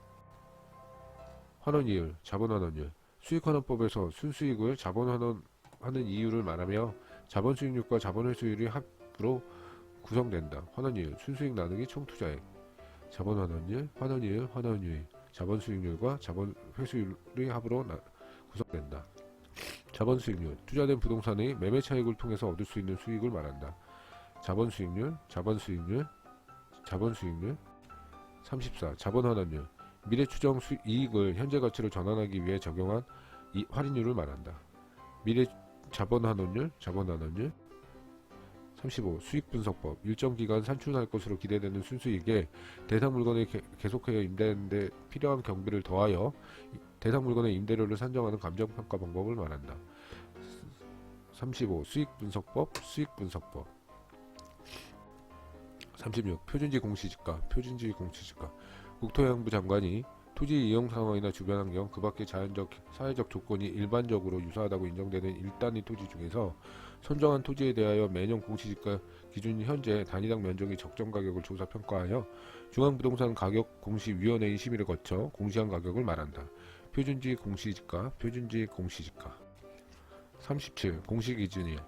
환원이율, 자본환원율. 수익환원법에서 순수익을 자본환원하는 이유를 말하며 자본수익률과 자본회수율이 합으로 구성된다. 환원이율, 순수익 나누기 총투자액. 자본환원율, 환원이율, 환원율. 자본수익률과 자본회수율의 합으로 구성된다. 자본수익률, 투자된 부동산의 매매 차익을 통해서 얻을 수 있는 수익을 말한다. 자본수익률, 자본수익률, 자본수익률. 34. 자본환원율, 미래 추정 이익을 현재 가치로 전환하기 위해 적용한 할인율을 말한다. 미래 자본환원율, 자본환원율. 35. 수익분석법, 일정 기간 산출할 것으로 기대되는 순수익에 대상 물건을 계속하여 임대하는 데 필요한 경비를 더하여 대상 물건의 임대료를 산정하는 감정평가 방법을 말한다. 35. 수익분석법, 수익분석법. 36. 표준지 공시지가, 표준지 공시지가. 국토해양부 장관이 토지 이용 상황이나 주변 환경, 그 밖의 자연적, 사회적 조건이 일반적으로 유사하다고 인정되는 일단위 토지 중에서 선정한 토지에 대하여 매년 공시지가 기준 현재 단위당 면적의 적정 가격을 조사 평가하여 중앙부동산 가격공시위원회의 심의를 거쳐 공시한 가격을 말한다. 표준지 공시지가, 표준지 공시지가. 37. 공시기준일,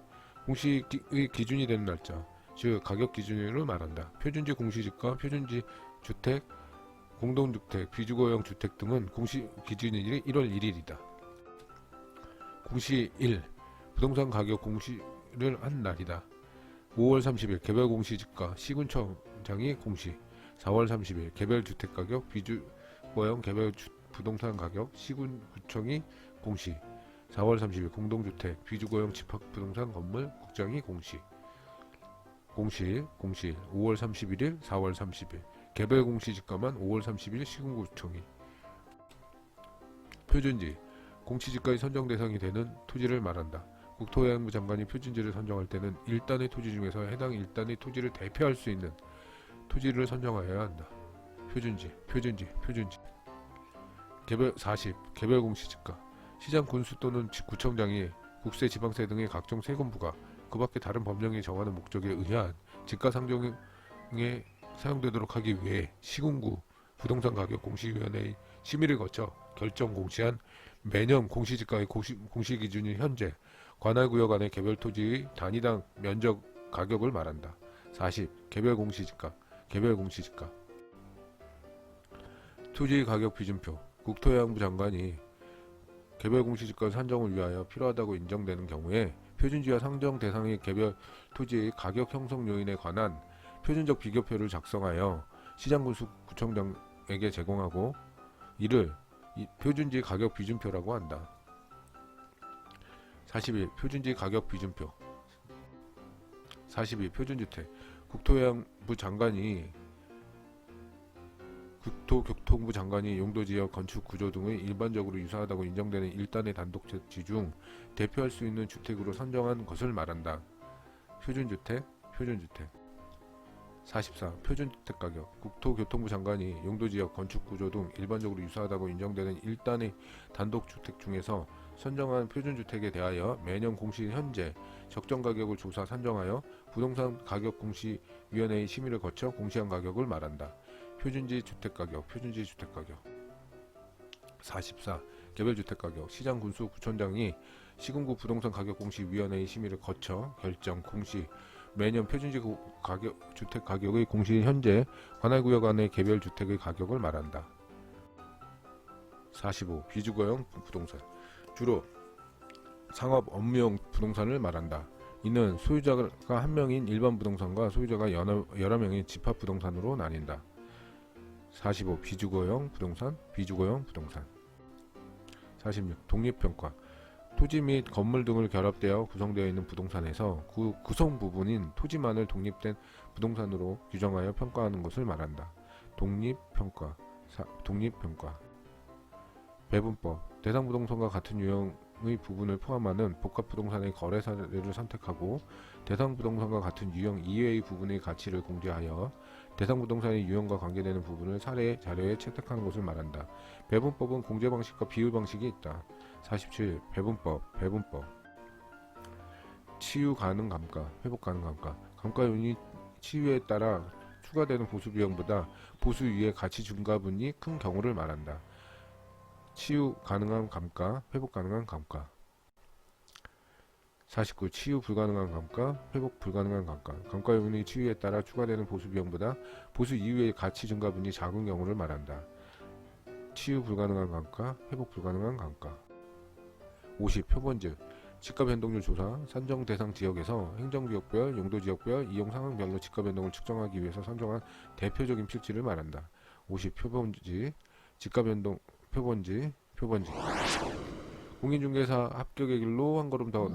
공시의 기준이 되는 날짜, 즉 가격 기준일을 말한다. 표준지 공시지가, 표준지 주택, 공동주택, 비주거형 주택 등은 공시 기준일이 1월 1일이다. 공시일, 부동산 가격 공시를 한 날이다. 5월 30일 개별 공시지가, 시군청장이 공시. 4월 30일 개별 주택가격, 비주거형 개별 부동산 가격, 시군구청이 공시. 4월 30일 공동주택, 비주거형 집합부동산 건물 국장이 공시. 공시일, 5월 31일, 4월 30일 개별 공시지가만 5월 30일 시군구청이. 표준지, 공시지가의 선정 대상이 되는 토지를 말한다. 국토해양부 장관이 표준지를 선정할 때는 일단의 토지 중에서 해당 일단의 토지를 대표할 수 있는 토지를 선정하여야 한다. 표준지. 개별 40. 개별 공시지가, 시장 군수 또는 구청장이 국세, 지방세 등의 각종 세금 부과, 그 밖에 다른 법령이 정하는 목적에 의한 지가 상정에 사용되도록 하기 위해 시군구 부동산 가격 공시위원회의 심의를 거쳐 결정 공시한 매년 공시지가의 공시 기준인 현재 관할구역 안의 개별 토지의 단위당 면적 가격을 말한다. 40. 개별 공시지가, 개별 공시지가. 토지의 가격 비준표, 국토해양부 장관이 개별 공시지가 산정을 위하여 필요하다고 인정되는 경우에 표준지와 상정 대상의 개별 토지의 가격 형성 요인에 관한 표준적 비교표를 작성하여 시장군수 구청장 소유자에게 제공하고 이를 표준지 가격 비준표라고 한다. 41. 표준지 가격 비준표. 42. 표준주택. 국토교통부 장관이 용도지역 건축구조 등의 일반적으로 유사하다고 인정되는 일단의 단독주택지 중 대표할 수 있는 주택으로 선정한 것을 말한다. 표준주택. 44. 표준주택 가격. 국토교통부 장관이 용도지역 건축구조 등 일반적으로 유사하다고 인정되는 일단의 단독주택 중에서 선정한 표준주택에 대하여 매년 공시 현재 적정가격을 조사 산정하여 부동산 가격공시위원회의 심의를 거쳐 공시한 가격을 말한다. 표준지 주택가격. 44. 개별주택가격. 시장 군수 구청장이 시군구 부동산 가격공시위원회의 심의를 거쳐 결정 공시 매년 표준지 주택 가격의 공시 현재 관할구역 안의 개별주택의 가격을 말한다. 45. 비주거형 부동산. 주로 상업 업무용 부동산을 말한다. 이는 소유자가 한 명인 일반 부동산과 소유자가 여러 명인 집합 부동산으로 나뉜다. 45. 비주거형 부동산. 46. 독립평가. 토지 및 건물 등을 결합되어 구성되어 있는 부동산에서 구성 부분인 토지만을 독립된 부동산으로 규정하여 평가하는 것을 말한다. 독립평가. 배분법. 대상 부동산과 같은 유형의 부분을 포함하는 복합 부동산의 거래 사례를 선택하고 대상 부동산과 같은 유형 이외의 부분의 가치를 공제하여 대상 부동산의 유형과 관계되는 부분을 사례 자료에 채택하는 것을 말한다. 배분법은 공제 방식과 비율 방식이 있다. 47. 배분법. 치유 가능 감가, 회복 가능 감가. 감가요인이 치유에 따라 추가되는 보수 비용보다 보수 이후의 가치 증가분이 큰 경우를 말한다. 치유 가능한 감가, 회복 가능한 감가. 49. 치유 불가능한 감가, 회복 불가능한 감가. 감가요인의 치유에 따라 추가되는 보수 비용보다 보수 이후의 가치 증가분이 작은 경우를 말한다. 치유 불가능한 감가, 회복 불가능한 감가. 50. 표본즉. 집가 변동률 조사. 산정 대상 지역에서 행정지역별, 용도지역별, 이용 상황별로 집가 변동을 측정하기 위해서 선정한 대표적인 필지를 말한다. 50. 표본지. 집가 변동 표본지. 공인중개사 합격의 길로 한 걸음 더